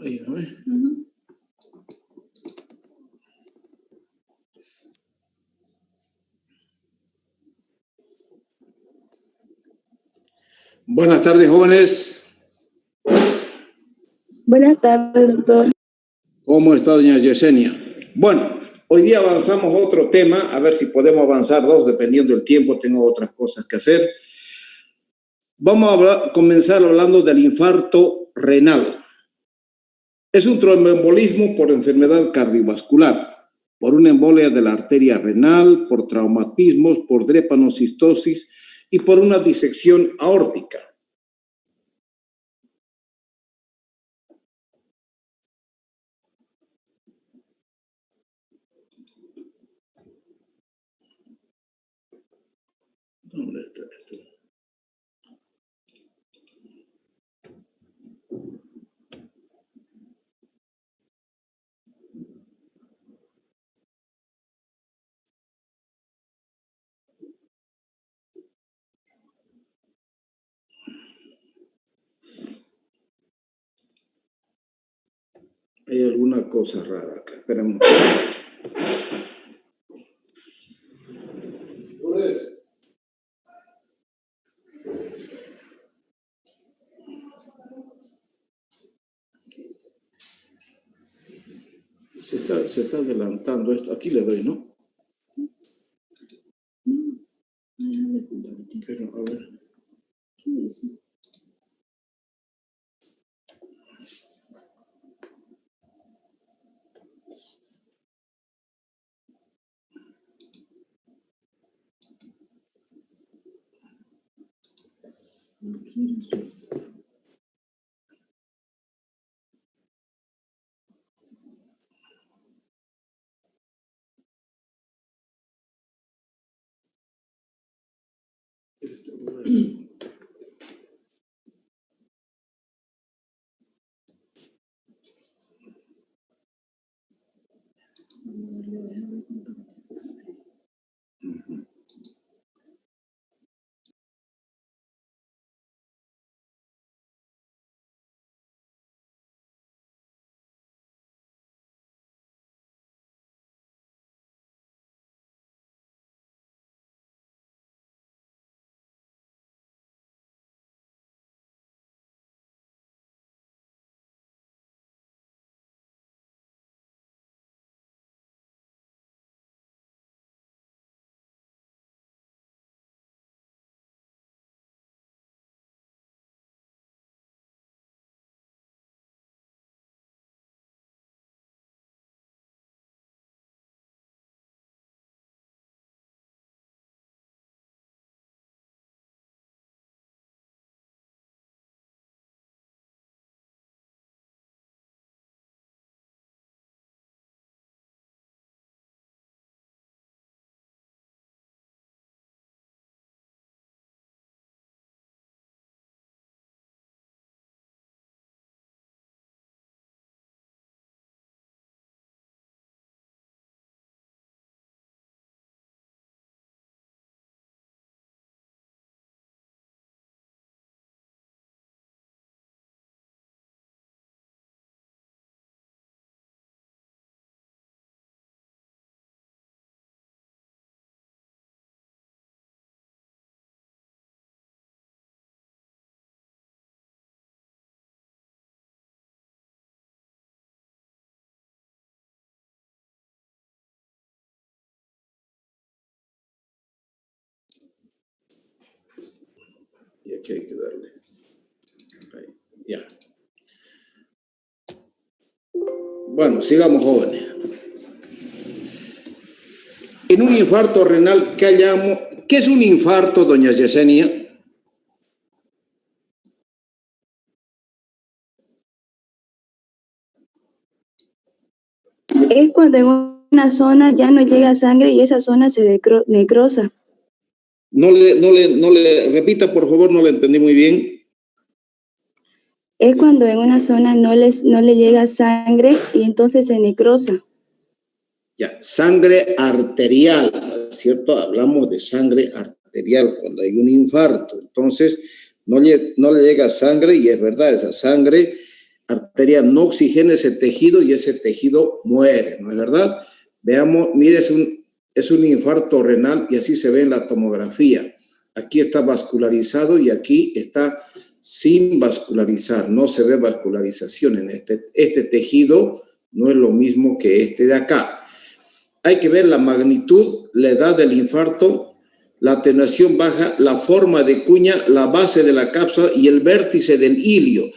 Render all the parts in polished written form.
Ahí, ¿no? Buenas tardes, jóvenes. Buenas tardes, doctor. ¿Cómo está doña Yesenia? Bueno, hoy día avanzamos otro tema, a ver si podemos avanzar dos, dependiendo del tiempo, tengo otras cosas que hacer. Vamos a comenzar hablando del infarto renal. Es un tromboembolismo por enfermedad cardiovascular, por una embolia de la arteria renal, por traumatismos, por drepanocistosis y por una disección aórtica. ¿Dónde está esto? Hay alguna cosa rara acá. Esperemos. Se está adelantando esto. Aquí le doy, ¿no? Pero, a ver. ¿Qué es eso? No quiero eso. Y aquí hay que darle. Ahí, ya. Bueno, sigamos, jóvenes. En un infarto renal, ¿qué es un infarto, doña Yesenia? Es cuando en una zona ya no llega sangre y esa zona se necrosa. No le repita, por favor, no le entendí muy bien. Es cuando en una zona no le llega sangre y entonces se necrosa. Ya, sangre arterial, ¿cierto? Hablamos de sangre arterial cuando hay un infarto. Entonces, no le llega sangre y es verdad, esa sangre arteria no oxigena ese tejido y ese tejido muere, ¿no es verdad? Veamos, mire, es un infarto renal y así se ve en la tomografía. Aquí está vascularizado y aquí está sin vascularizar, no se ve vascularización en este tejido, no es lo mismo que este de acá. Hay que ver la magnitud, la edad del infarto, la atenuación baja, la forma de cuña, la base de la cápsula y el vértice del hilio.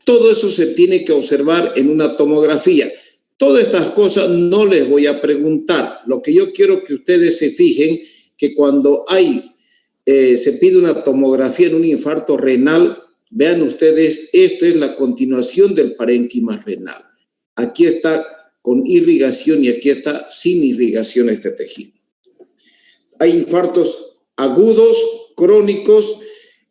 Todo eso se tiene que observar en una tomografía. Todas estas cosas no les voy a preguntar. Lo que yo quiero que ustedes se fijen que cuando se pide una tomografía en un infarto renal, vean ustedes, esto es la continuación del parénquima renal. Aquí está con irrigación y aquí está sin irrigación este tejido. Hay infartos agudos, crónicos.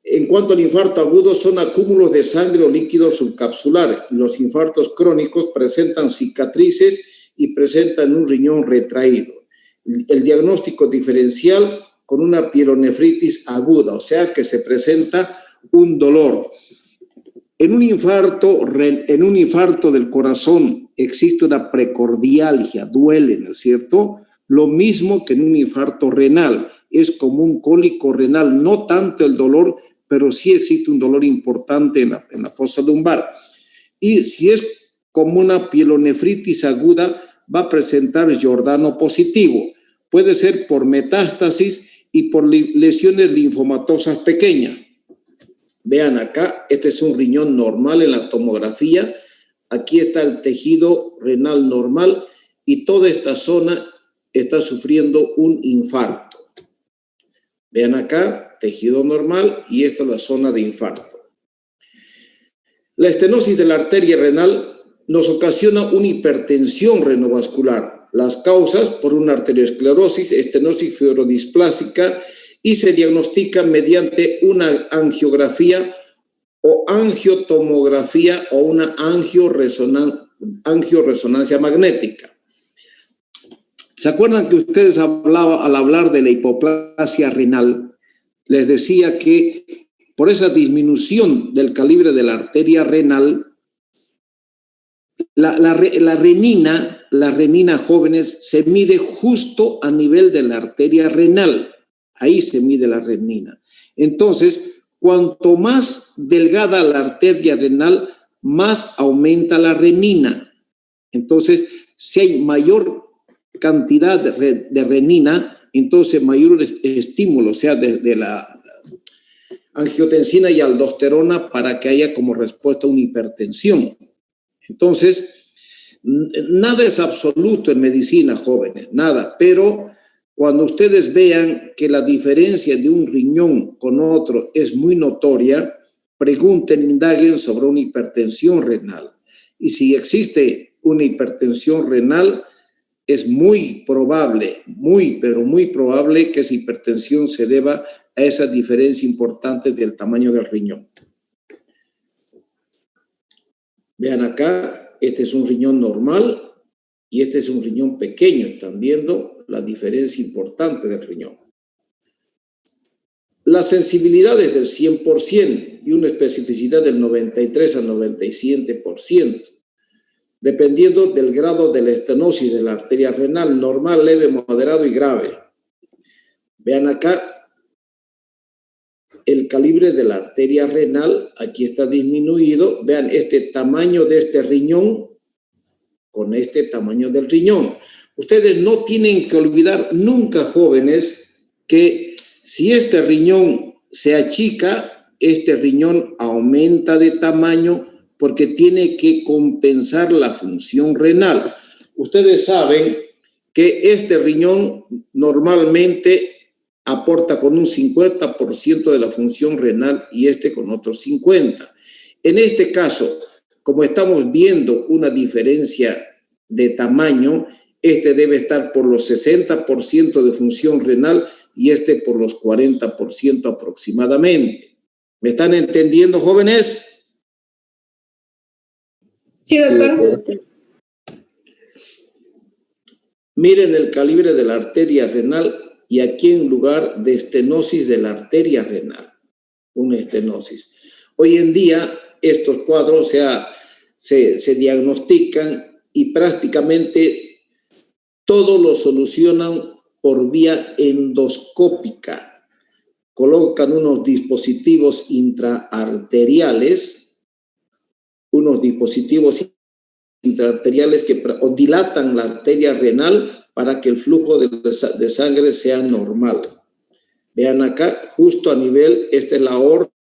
En cuanto al infarto agudo, son acúmulos de sangre o líquido subcapsular. Los infartos crónicos presentan cicatrices y presentan un riñón retraído. El diagnóstico diferencial con una pielonefritis aguda, o sea que se presenta un dolor. En un infarto del corazón existe una precordialgia, duele, ¿no es cierto? Lo mismo que en un infarto renal, es como un cólico renal, no tanto el dolor, pero sí existe un dolor importante en la fosa lumbar. Y si es como una pielonefritis aguda, va a presentar Giordano positivo. Puede ser por metástasis y por lesiones linfomatosas pequeñas. Vean acá, este es un riñón normal en la tomografía. Aquí está el tejido renal normal y toda esta zona está sufriendo un infarto. Vean acá, tejido normal y esta es la zona de infarto. La estenosis de la arteria renal nos ocasiona una hipertensión renovascular. Las causas por una arteriosclerosis, estenosis fibrodisplástica y se diagnostica mediante una angiografía o angiotomografía o una angioresonancia magnética. ¿Se acuerdan que ustedes al hablar de la hipoplasia renal, les decía que por esa disminución del calibre de la arteria renal, la renina, jóvenes, se mide justo a nivel de la arteria renal. Ahí se mide la renina. Entonces, cuanto más delgada la arteria renal, más aumenta la renina. Entonces, si hay mayor cantidad de renina, entonces mayor estímulo, o sea, de la angiotensina y aldosterona para que haya como respuesta una hipertensión. Entonces, nada es absoluto en medicina, jóvenes, nada, pero cuando ustedes vean que la diferencia de un riñón con otro es muy notoria, pregunten, indaguen sobre una hipertensión renal. Y si existe una hipertensión renal, es muy probable, pero muy probable que esa hipertensión se deba a esa diferencia importante del tamaño del riñón. Vean acá, este es un riñón normal y este es un riñón pequeño. Están viendo la diferencia importante del riñón. La sensibilidad es del 100% y una especificidad del 93 al 97%. Dependiendo del grado de la estenosis de la arteria renal, normal, leve, moderado y grave. Vean acá el calibre de la arteria renal, aquí está disminuido. Vean este tamaño de este riñón con este tamaño del riñón. Ustedes no tienen que olvidar nunca, jóvenes, que si este riñón se achica, este riñón aumenta de tamaño porque tiene que compensar la función renal. Ustedes saben que este riñón normalmente aporta con un 50% de la función renal y este con otro 50%. En este caso, como estamos viendo una diferencia de tamaño, este debe estar por los 60% de función renal y este por los 40% aproximadamente. ¿Me están entendiendo, jóvenes? Sí, doctor. Miren el calibre de la arteria renal y aquí en lugar de estenosis de la arteria renal, una estenosis. Hoy en día estos cuadros se diagnostican y prácticamente todo lo solucionan por vía endoscópica. Colocan unos dispositivos intraarteriales, que dilatan la arteria renal para que el flujo de sangre sea normal. Vean acá, justo a nivel, esta es la aorta.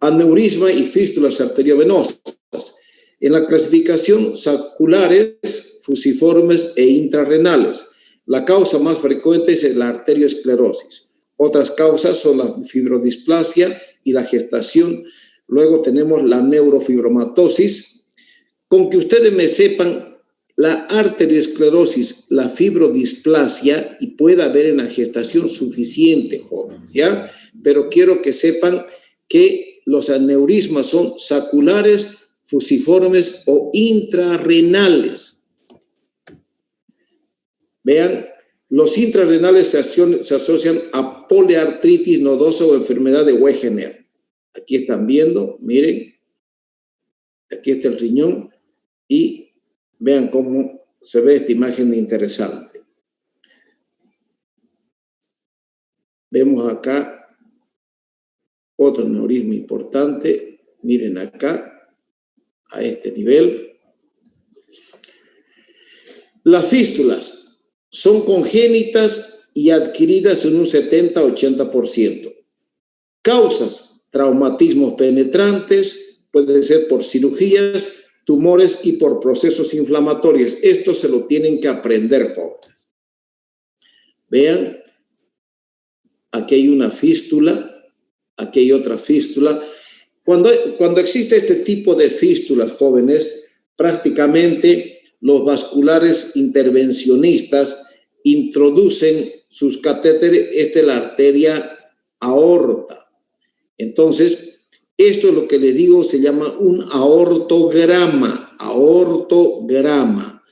Aneurisma y fístulas arteriovenosas. En la clasificación, saculares, fusiformes e intrarrenales. La causa más frecuente es la arteriosclerosis. Otras causas son la fibrodisplasia y la gestación. Luego tenemos la neurofibromatosis. Con que ustedes me sepan la arteriosclerosis, la fibrodisplasia, y pueda haber en la gestación suficiente, jóvenes, ¿ya? Pero quiero que sepan que los aneurismas son saculares, fusiformes o intrarrenales. Vean, los intrarrenales se asocian a poliartritis nodosa o enfermedad de Wegener. Aquí están viendo, miren, aquí está el riñón y vean cómo se ve esta imagen interesante. Vemos acá otro aneurisma importante, miren acá, a este nivel. Las fístulas son congénitas y adquiridas en un 70-80%. Causas, traumatismos penetrantes, puede ser por cirugías, tumores y por procesos inflamatorios. Esto se lo tienen que aprender, jóvenes. Vean, aquí hay una fístula. Aquí hay otra fístula. Cuando existe este tipo de fístulas, jóvenes, prácticamente los vasculares intervencionistas introducen sus catéteres, esta es la arteria aorta. Entonces, esto es lo que les digo, se llama un aortograma. Aortograma.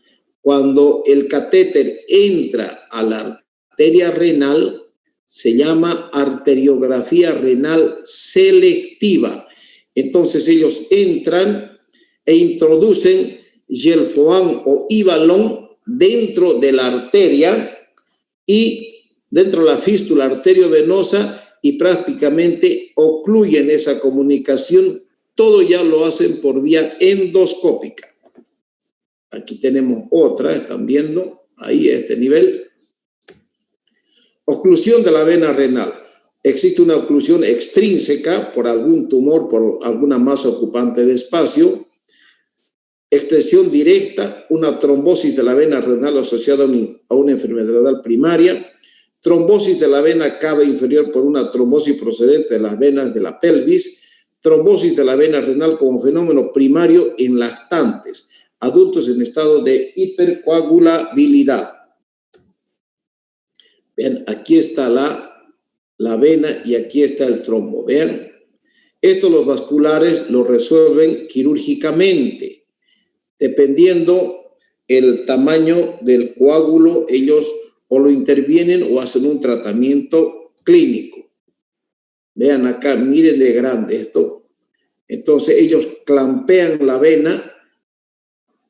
Cuando el catéter entra a la arteria renal, se llama arteriografía renal selectiva. Entonces ellos entran e introducen gelfoan o ivalón dentro de la arteria y dentro de la fístula arteriovenosa y prácticamente ocluyen esa comunicación. Todo ya lo hacen por vía endoscópica. Aquí tenemos otra, están viendo ahí a este nivel. Oclusión de la vena renal. Existe una oclusión extrínseca por algún tumor, por alguna masa ocupante de espacio. Extensión directa, una trombosis de la vena renal asociada a una enfermedad renal primaria. Trombosis de la vena cava inferior por una trombosis procedente de las venas de la pelvis. Trombosis de la vena renal como fenómeno primario en lactantes. Adultos en estado de hipercoagulabilidad. Vean, aquí está la vena y aquí está el trombo. Vean, esto los vasculares lo resuelven quirúrgicamente. Dependiendo el tamaño del coágulo, ellos o lo intervienen o hacen un tratamiento clínico. Vean acá, miren de grande esto. Entonces ellos clampean la vena,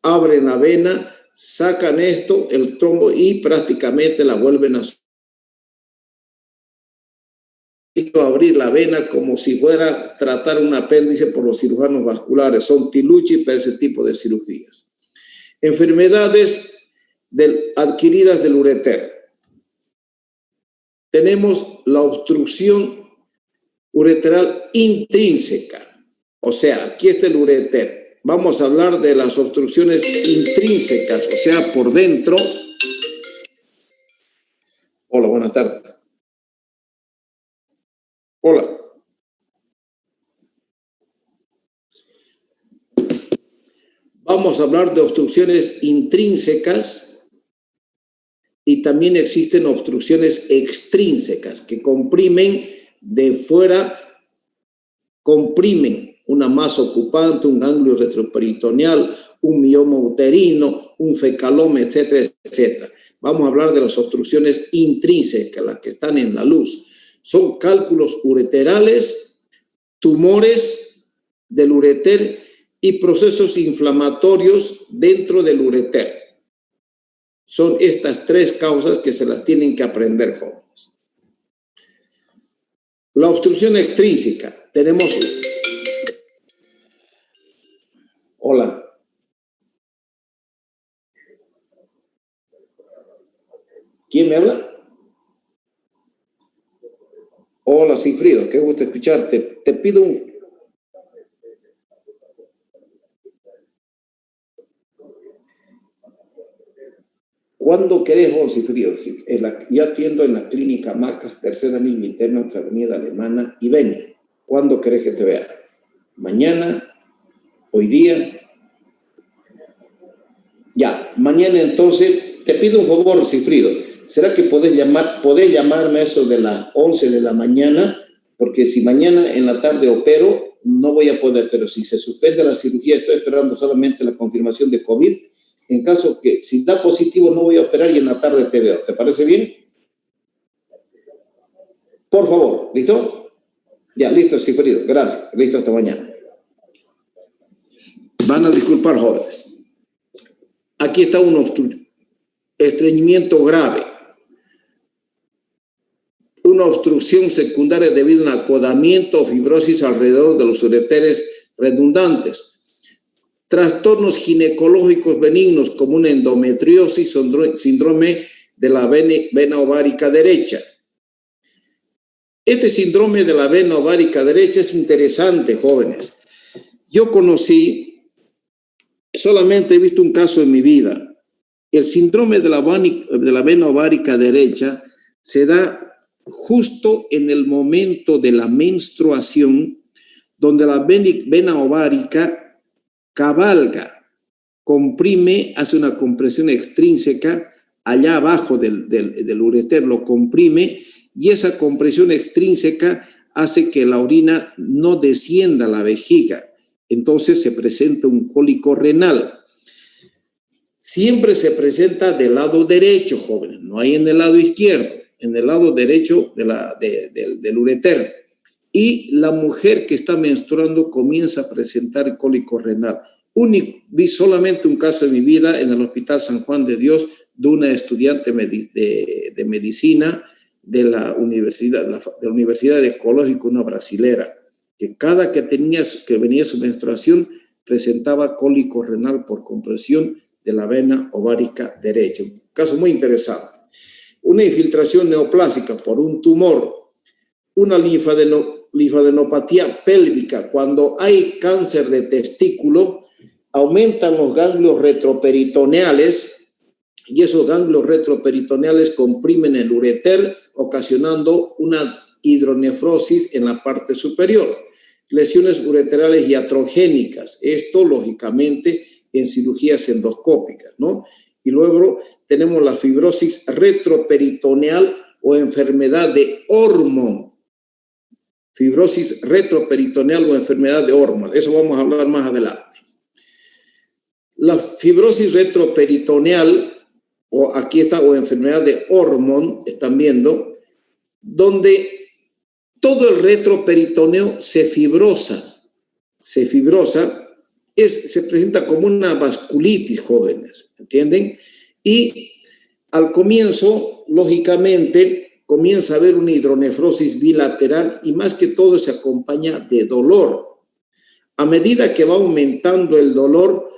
abren la vena, sacan esto, el trombo, y prácticamente la vuelven a abrir la vena como si fuera tratar un apéndice por los cirujanos vasculares. Son tiluchi para ese tipo de cirugías. Enfermedades adquiridas del ureter. Tenemos la obstrucción ureteral intrínseca. O sea, aquí está el ureter. Vamos a hablar de las obstrucciones intrínsecas, o sea, por dentro. Hola, buenas tardes. Hola. Vamos a hablar de obstrucciones intrínsecas y también existen obstrucciones extrínsecas que comprimen de fuera, comprimen una masa ocupante, un ganglio retroperitoneal, un mioma uterino, un fecaloma, etcétera, etcétera. Vamos a hablar de las obstrucciones intrínsecas, las que están en la luz. Son cálculos ureterales, tumores del ureter y procesos inflamatorios dentro del ureter. Son estas tres causas que se las tienen que aprender, jóvenes. La obstrucción extrínseca. Tenemos... Hola. ¿Quién me habla? Hola, Sigfrido, qué gusto escucharte. Te pido un... ¿Cuándo querés vos, Sigfrido? Yo atiendo en la clínica Macas, tercera mil interna entre Avenida Alemana y Beni. ¿Cuándo querés que te vea? ¿Mañana? ¿Hoy día? Ya, mañana entonces, te pido un favor, Sigfrido. ¿Será que podés llamarme a eso de las 11 de la mañana? Porque si mañana en la tarde opero, no voy a poder, pero si se suspende la cirugía, estoy esperando solamente la confirmación de COVID. En caso que, si da positivo, no voy a operar y en la tarde te veo. ¿Te parece bien? Por favor, ¿listo? Ya, listo, Sigfrido. Gracias. Listo, hasta mañana. Van a disculpar, jóvenes. Aquí está un estreñimiento grave. Una obstrucción secundaria debido a un acodamiento o fibrosis alrededor de los ureteres redundantes. Trastornos ginecológicos benignos como una endometriosis, síndrome de la vena ovárica derecha. Este síndrome de la vena ovárica derecha es interesante, jóvenes. Yo solamente he visto un caso en mi vida. El síndrome de la vena ovárica derecha se da justo en el momento de la menstruación, donde la vena ovárica cabalga, comprime, hace una compresión extrínseca allá abajo del ureter, lo comprime, y esa compresión extrínseca hace que la orina no descienda a la vejiga. Entonces se presenta un cólico renal. Siempre se presenta del lado derecho, jóvenes, no hay en el lado izquierdo, en el lado derecho del ureter. Y la mujer que está menstruando comienza a presentar cólico renal. Vi solamente un caso en mi vida en el Hospital San Juan de Dios de una estudiante de medicina de la Universidad de Ecológico, una brasilera, que cada que venía su menstruación presentaba cólico renal por compresión de la vena ovárica derecha. Un caso muy interesante. Una infiltración neoplásica por un tumor, una linfadenopatía pélvica. Cuando hay cáncer de testículo, aumentan los ganglios retroperitoneales y esos ganglios retroperitoneales comprimen el ureter, ocasionando una hidronefrosis en la parte superior. Lesiones ureterales iatrogénicas, esto lógicamente en cirugías endoscópicas, ¿no? Y luego tenemos la fibrosis retroperitoneal o enfermedad de Ormond. Fibrosis retroperitoneal o enfermedad de Ormond, eso vamos a hablar más adelante. La fibrosis retroperitoneal, o enfermedad de Ormond, están viendo, donde todo el retroperitoneo se fibrosa, se presenta como una vasculitis, jóvenes, ¿entienden? Y al comienzo, lógicamente, comienza a haber una hidronefrosis bilateral y más que todo se acompaña de dolor. A medida que va aumentando el dolor,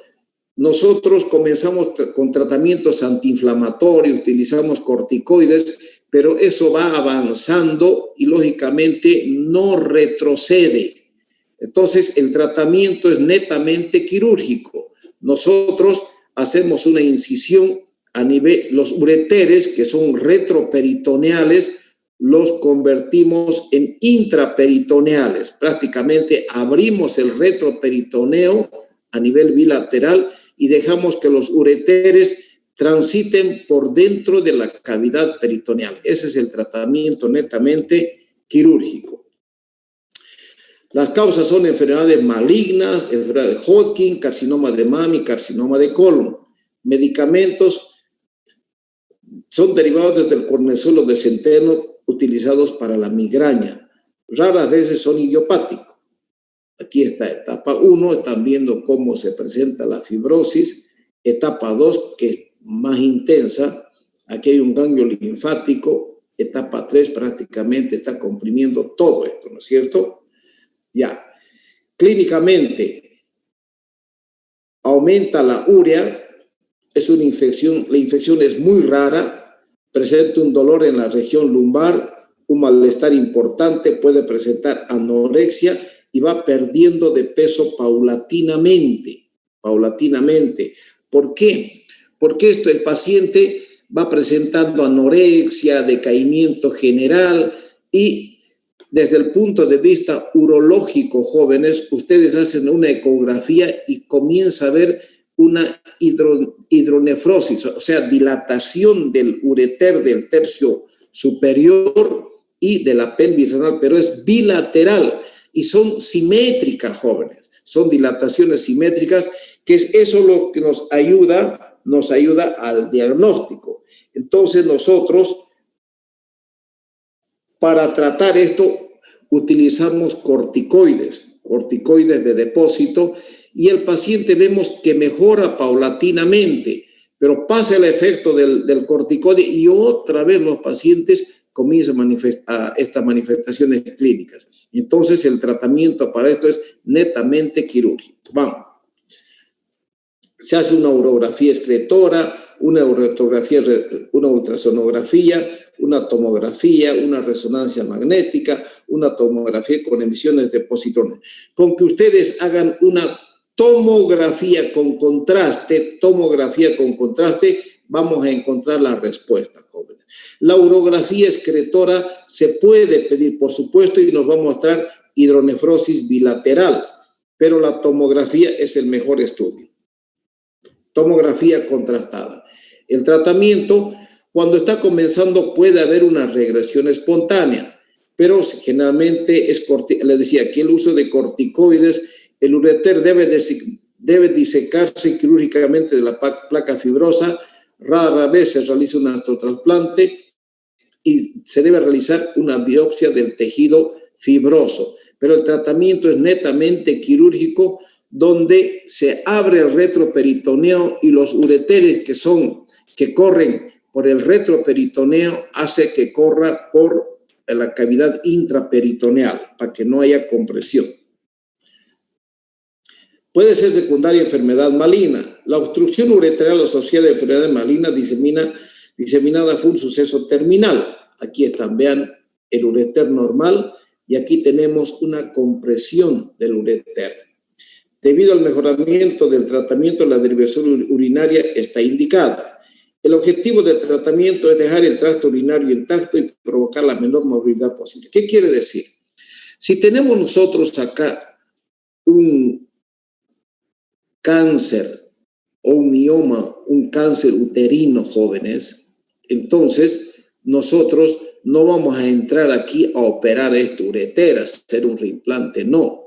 nosotros comenzamos con tratamientos antiinflamatorios, utilizamos corticoides, pero eso va avanzando y lógicamente no retrocede. Entonces el tratamiento es netamente quirúrgico. Nosotros hacemos una incisión a nivel, los ureteres que son retroperitoneales, los convertimos en intraperitoneales. Prácticamente abrimos el retroperitoneo a nivel bilateral y dejamos que los ureteres transiten por dentro de la cavidad peritoneal. Ese es el tratamiento netamente quirúrgico. Las causas son enfermedades malignas, enfermedad de Hodgkin, carcinoma de mama y carcinoma de colon. Medicamentos son derivados desde el cornezuelo de centeno, utilizados para la migraña. Raras veces son idiopáticos. Aquí está etapa 1, están viendo cómo se presenta la fibrosis. Etapa 2, que es más intensa, aquí hay un ganglio linfático. Etapa 3 prácticamente está comprimiendo todo esto, ¿no es cierto? Ya. Clínicamente, aumenta la urea, es una infección, la infección es muy rara, presenta un dolor en la región lumbar, un malestar importante, puede presentar anorexia y va perdiendo de peso paulatinamente. ¿Por qué? Porque el paciente va presentando anorexia, decaimiento general y desde el punto de vista urológico, jóvenes, ustedes hacen una ecografía y comienza a ver una hidronefrosis, o sea, dilatación del ureter del tercio superior y de la pelvis renal, pero es bilateral y son simétricas, jóvenes. Son dilataciones simétricas, que es eso lo que nos ayuda al diagnóstico. Entonces nosotros, para tratar esto, utilizamos corticoides de depósito y el paciente vemos que mejora paulatinamente, pero pasa el efecto del corticoide y otra vez los pacientes comienzan a manifestar estas manifestaciones clínicas. Entonces el tratamiento para esto es netamente quirúrgico. Vamos. Se hace una urografía excretora, una ultrasonografía, una tomografía, una resonancia magnética, una tomografía con emisiones de positrones. Con que ustedes hagan una tomografía con contraste, vamos a encontrar la respuesta, jóvenes. La urografía excretora se puede pedir, por supuesto, y nos va a mostrar hidronefrosis bilateral, pero la tomografía es el mejor estudio. Tomografía contrastada. El tratamiento, cuando está comenzando, puede haber una regresión espontánea, pero generalmente les decía que el uso de corticoides, el ureter debe disecarse quirúrgicamente de la placa fibrosa, rara vez se realiza un astrotrasplante y se debe realizar una biopsia del tejido fibroso, pero el tratamiento es netamente quirúrgico, donde se abre el retroperitoneo y los ureteres que corren por el retroperitoneo hace que corra por la cavidad intraperitoneal para que no haya compresión. Puede ser secundaria enfermedad maligna. La obstrucción ureteral asociada a enfermedad maligna diseminada fue un suceso terminal. Aquí están, vean el ureter normal y aquí tenemos una compresión del ureter. Debido al mejoramiento del tratamiento, la derivación urinaria está indicada. El objetivo del tratamiento es dejar el tracto urinario intacto y provocar la menor movilidad posible. ¿Qué quiere decir? Si tenemos nosotros acá un cáncer o un mioma, un cáncer uterino, jóvenes, entonces nosotros no vamos a entrar aquí a operar esto ureter, a hacer un reimplante, no.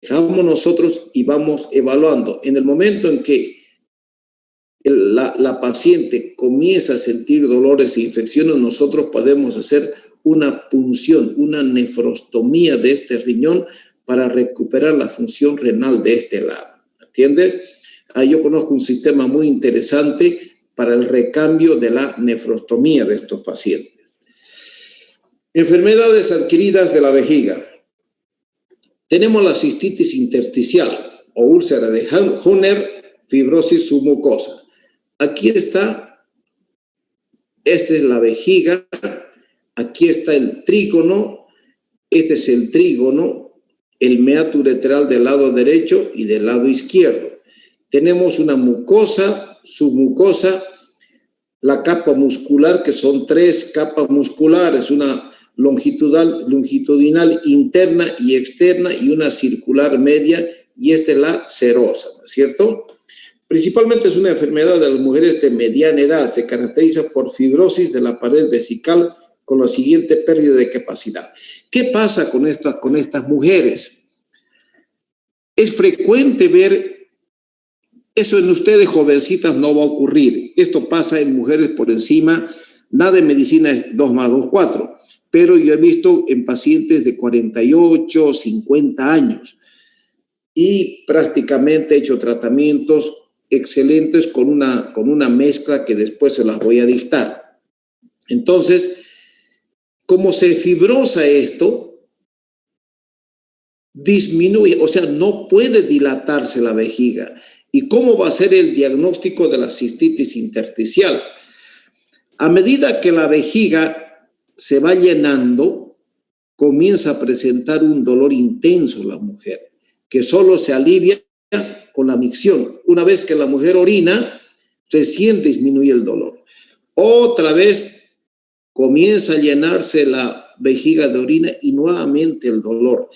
Dejamos nosotros y vamos evaluando. En el momento en que la paciente comienza a sentir dolores e infecciones, nosotros podemos hacer una punción, una nefrostomía de este riñón para recuperar la función renal de este lado. ¿Entiendes? Ahí yo conozco un sistema muy interesante para el recambio de la nefrostomía de estos pacientes. Enfermedades adquiridas de la vejiga. Tenemos la cistitis intersticial o úlcera de Hunner, fibrosis submucosa. Aquí está, esta es la vejiga, aquí está el trígono, este es el trígono, el meato ureteral del lado derecho y del lado izquierdo. Tenemos una mucosa, submucosa, la capa muscular, que son 3 capas musculares, una longitudinal interna y externa y una circular media, y esta es la serosa, ¿no es cierto? Principalmente es una enfermedad de las mujeres de mediana edad, se caracteriza por fibrosis de la pared vesical con la siguiente pérdida de capacidad. ¿Qué pasa con estas mujeres? Es frecuente ver, eso en ustedes jovencitas no va a ocurrir, esto pasa en mujeres por encima Nada de medicina es 2 más 2, 4. Pero yo he visto en pacientes de 48, 50 años y prácticamente he hecho tratamientos excelentes con una mezcla que después se las voy a dictar. Entonces, como se fibrosa esto, disminuye, o sea, no puede dilatarse la vejiga. ¿Y cómo va a ser el diagnóstico de la cistitis intersticial? A medida que la vejiga se va llenando, comienza a presentar un dolor intenso la mujer, que solo se alivia con la micción. Una vez que la mujer orina, recién disminuye el dolor. Otra vez comienza a llenarse la vejiga de orina y nuevamente el dolor.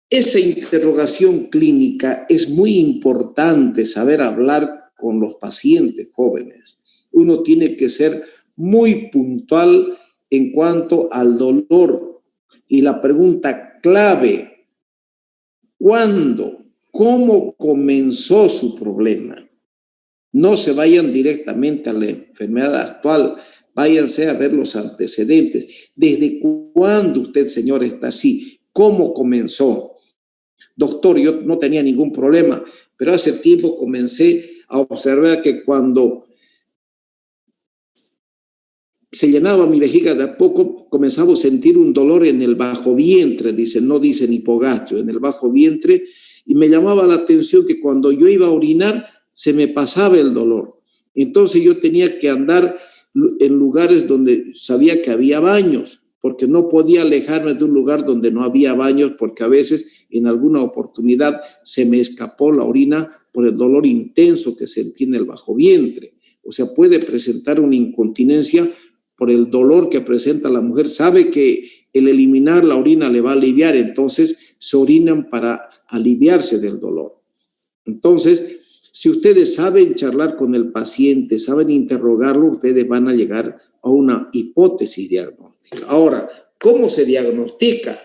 Esa interrogación clínica es muy importante, saber hablar con los pacientes jóvenes. Uno tiene que ser muy puntual en cuanto al dolor. Y la pregunta clave, ¿cuándo? ¿Cómo comenzó su problema? No se vayan directamente a la enfermedad actual, váyanse a ver los antecedentes. ¿Desde cuándo usted, señor, está así? ¿Cómo comenzó? Doctor, yo no tenía ningún problema, pero hace tiempo comencé a observar que cuando se llenaba mi vejiga de a poco, comenzaba a sentir un dolor en el bajo vientre, no dicen hipogastrio, en el bajo vientre, y me llamaba la atención que cuando yo iba a orinar, se me pasaba el dolor. Entonces yo tenía que andar en lugares donde sabía que había baños, porque no podía alejarme de un lugar donde no había baños, porque a veces en alguna oportunidad se me escapó la orina por el dolor intenso que sentí en el bajo vientre. O sea, puede presentar una incontinencia por el dolor que presenta la mujer. Sabe que el eliminar la orina le va a aliviar, entonces se orinan para aliviarse del dolor. Entonces, si ustedes saben charlar con el paciente, saben interrogarlo, ustedes van a llegar a una hipótesis diagnóstica. Ahora, ¿cómo se diagnostica?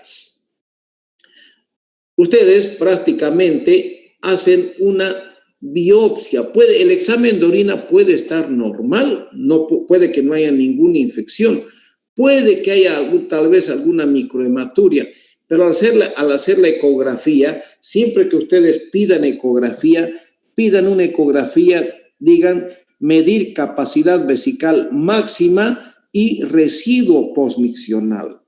Ustedes prácticamente hacen una biopsia. El examen de orina puede estar normal, puede que no haya ninguna infección, puede que haya tal vez alguna microhematuria, pero al hacer la ecografía, siempre que ustedes pidan una ecografía, digan medir capacidad vesical máxima y residuo postmiccional.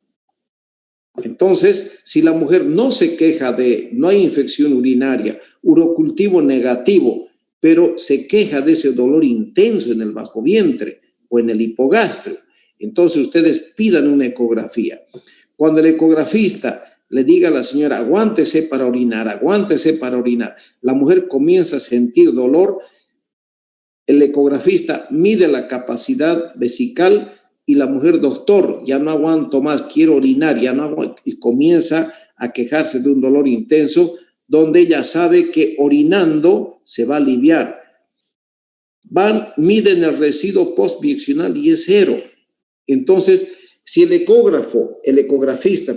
Entonces, si la mujer no se queja no hay infección urinaria, urocultivo negativo, pero se queja de ese dolor intenso en el bajo vientre o en el hipogastrio, entonces ustedes pidan una ecografía. Cuando el ecografista le diga a la señora, aguántese para orinar, la mujer comienza a sentir dolor, el ecografista mide la capacidad vesical y la mujer, doctor, ya no aguanto más, quiero orinar, y comienza a quejarse de un dolor intenso, donde ella sabe que orinando se va a aliviar. Miden el residuo postmiccional y es 0. Entonces, si el ecografista,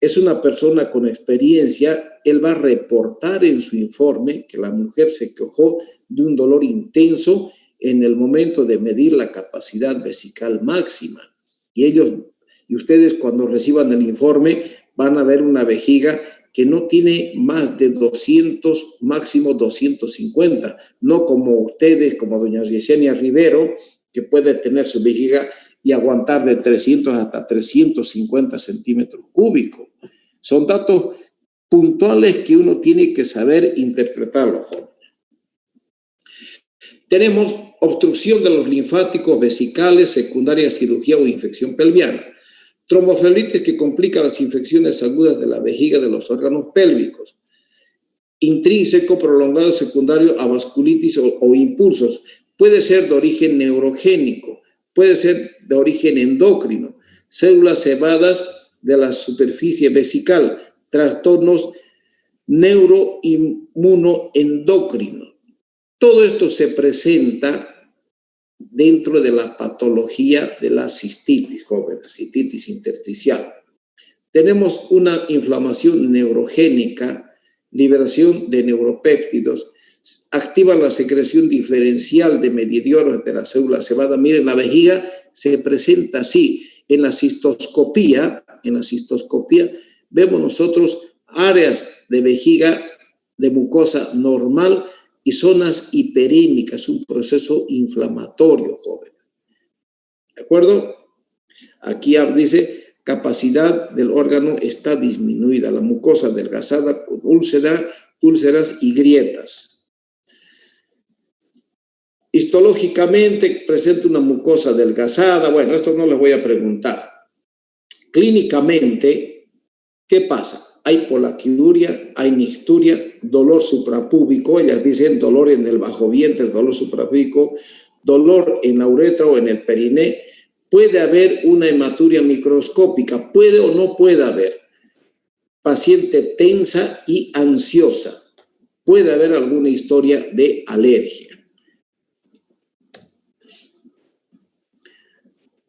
es una persona con experiencia, él va a reportar en su informe que la mujer se quejó de un dolor intenso en el momento de medir la capacidad vesical máxima. Y ustedes cuando reciban el informe van a ver una vejiga que no tiene más de 200, máximo 250, no como ustedes, como doña Yesenia Rivero, que puede tener su vejiga y aguantar de 300 hasta 350 centímetros cúbicos. Son datos puntuales que uno tiene que saber interpretarlos. Tenemos obstrucción de los linfáticos vesicales, secundaria cirugía o infección pelviana. Tromboflebitis que complica las infecciones agudas de la vejiga de los órganos pélvicos. Intrínseco prolongado secundario a vasculitis o impulsos. Puede ser de origen neurogénico, puede ser de origen endocrino. Células cebadas de la superficie vesical. Trastornos neuroinmunoendocrinos. Todo esto se presenta dentro de la patología de la cistitis, jóvenes, cistitis intersticial. Tenemos una inflamación neurogénica, liberación de neuropéptidos, activa la secreción diferencial de mediadores de la célula cebada. Miren, la vejiga se presenta así. En la cistoscopía vemos nosotros áreas de vejiga de mucosa normal y zonas hiperémicas, un proceso inflamatorio, jóvenes. ¿De acuerdo? Aquí dice, capacidad del órgano está disminuida, la mucosa adelgazada con úlceras y grietas. Histológicamente presenta una mucosa adelgazada. Bueno, esto no les voy a preguntar. Clínicamente, ¿qué pasa? Hay polaquiuria, hay nicturia, dolor suprapúbico, ellas dicen dolor en el bajo vientre, dolor suprapúbico, dolor en la uretra o en el periné. Puede haber una hematuria microscópica, puede o no puede haber. Paciente tensa y ansiosa. Puede haber alguna historia de alergia.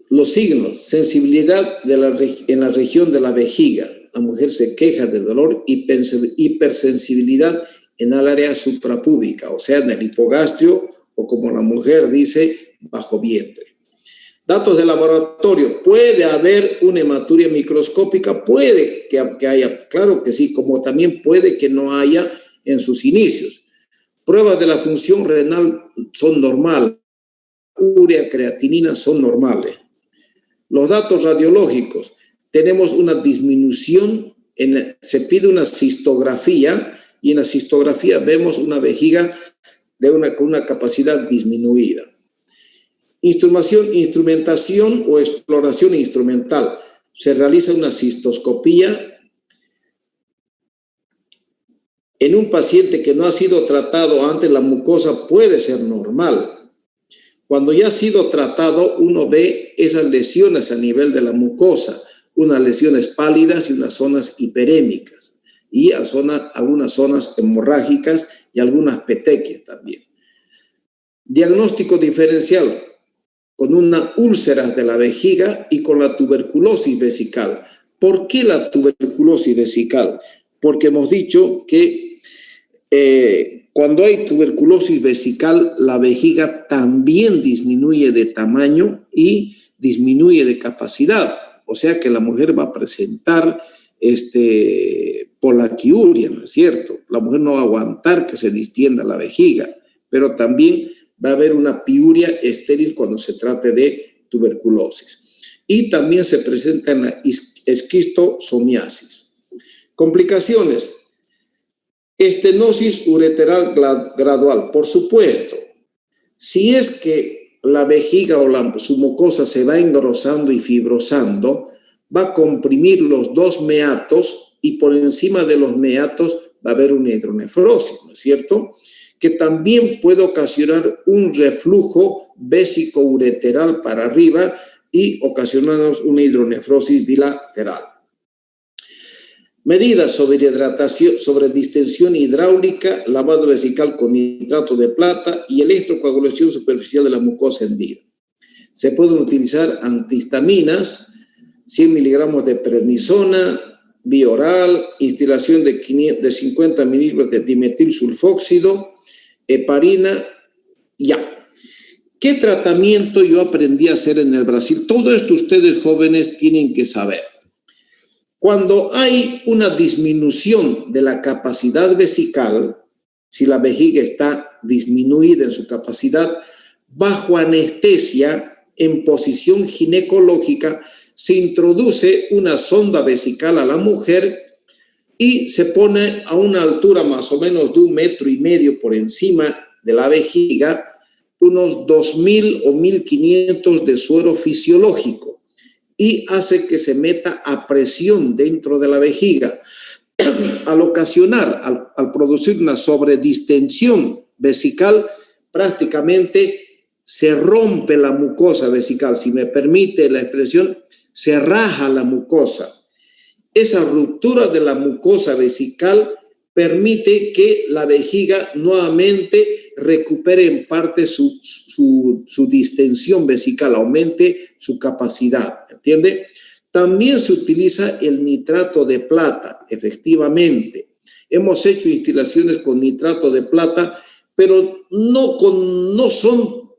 Los signos, sensibilidad en la región de la vejiga. La mujer se queja de dolor, hipersensibilidad en el área suprapúbica, o sea, en el hipogastrio o como la mujer dice, bajo vientre. Datos de laboratorio, ¿puede haber una hematuria microscópica? Puede que haya, claro que sí, como también puede que no haya en sus inicios. Pruebas de la función renal son normales, urea, creatinina son normales. Los datos radiológicos, tenemos una disminución, se pide una cistografía y en la cistografía vemos una vejiga con una capacidad disminuida. Instrumentación o exploración instrumental. Se realiza una cistoscopía en un paciente que no ha sido tratado antes, la mucosa puede ser normal. Cuando ya ha sido tratado, uno ve esas lesiones a nivel de la mucosa, unas lesiones pálidas y unas zonas hiperémicas, y algunas zonas hemorrágicas y algunas petequias también. Diagnóstico diferencial, con una úlceras de la vejiga y con la tuberculosis vesical. ¿Por qué la tuberculosis vesical? Porque hemos dicho que cuando hay tuberculosis vesical, la vejiga también disminuye de tamaño y disminuye de capacidad. O sea que la mujer va a presentar polaquiuria, ¿no es cierto? La mujer no va a aguantar que se distienda la vejiga, pero también va a haber una piuria estéril cuando se trate de tuberculosis. Y también se presenta en la esquistosomiasis. Complicaciones. Estenosis ureteral gradual. Por supuesto, si es que la vejiga o su mucosa se va engrosando y fibrosando, va a comprimir los dos meatos y por encima de los meatos va a haber una hidronefrosis, ¿no es cierto? Que también puede ocasionar un reflujo vésico-ureteral para arriba y ocasionarnos una hidronefrosis bilateral. Medidas sobre hidratación, sobre distensión hidráulica, lavado vesical con nitrato de plata y electrocoagulación superficial de la mucosa hendida. Se pueden utilizar antihistaminas, 100 miligramos de prednisona, vía oral, instilación de 50 mililitros de dimetilsulfóxido, heparina, ya. ¿Qué tratamiento yo aprendí a hacer en el Brasil? Todo esto ustedes jóvenes tienen que saber. Cuando hay una disminución de la capacidad vesical, si la vejiga está disminuida en su capacidad, bajo anestesia, en posición ginecológica, se introduce una sonda vesical a la mujer y se pone a una altura más o menos de 1,5 metros por encima de la vejiga, unos 2.000 o 1.500 de suero fisiológico. Y hace que se meta a presión dentro de la vejiga. Al ocasionar, al producir una sobredistensión vesical, prácticamente se rompe la mucosa vesical. Si me permite la expresión, se raja la mucosa. Esa ruptura de la mucosa vesical permite que la vejiga nuevamente recupere en parte su distensión vesical, aumente su capacidad, ¿entiende? También se utiliza el nitrato de plata, efectivamente. Hemos hecho instilaciones con nitrato de plata pero no son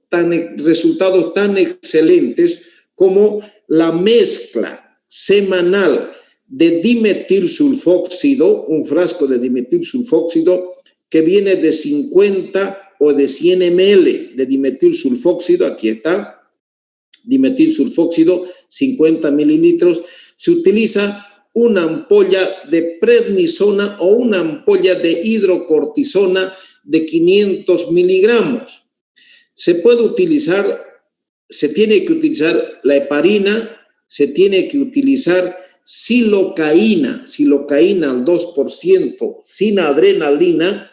resultados tan excelentes como la mezcla semanal de dimetilsulfóxido, un frasco de dimetilsulfóxido que viene de 50 o de 100 ml de dimetilsulfóxido. Aquí está, dimetilsulfóxido, 50 mililitros. Se utiliza una ampolla de prednisona o una ampolla de hidrocortisona de 500 miligramos. Se tiene que utilizar la heparina, se tiene que utilizar silocaína al 2%, sin adrenalina,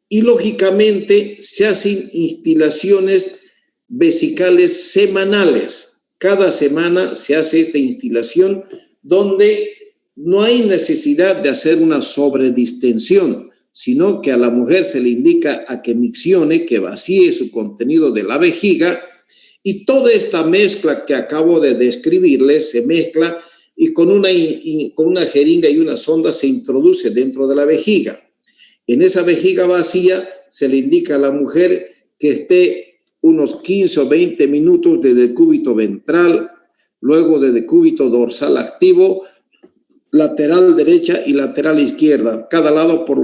y lógicamente se hacen instilaciones vesicales semanales. Cada semana se hace esta instilación donde no hay necesidad de hacer una sobredistensión, sino que a la mujer se le indica a que miccione, que vacíe su contenido de la vejiga, y toda esta mezcla que acabo de describirles se mezcla y con una jeringa y una sonda se introduce dentro de la vejiga. En esa vejiga vacía se le indica a la mujer que esté unos 15 o 20 minutos de decúbito ventral, luego de decúbito dorsal activo, lateral derecha y lateral izquierda, cada lado por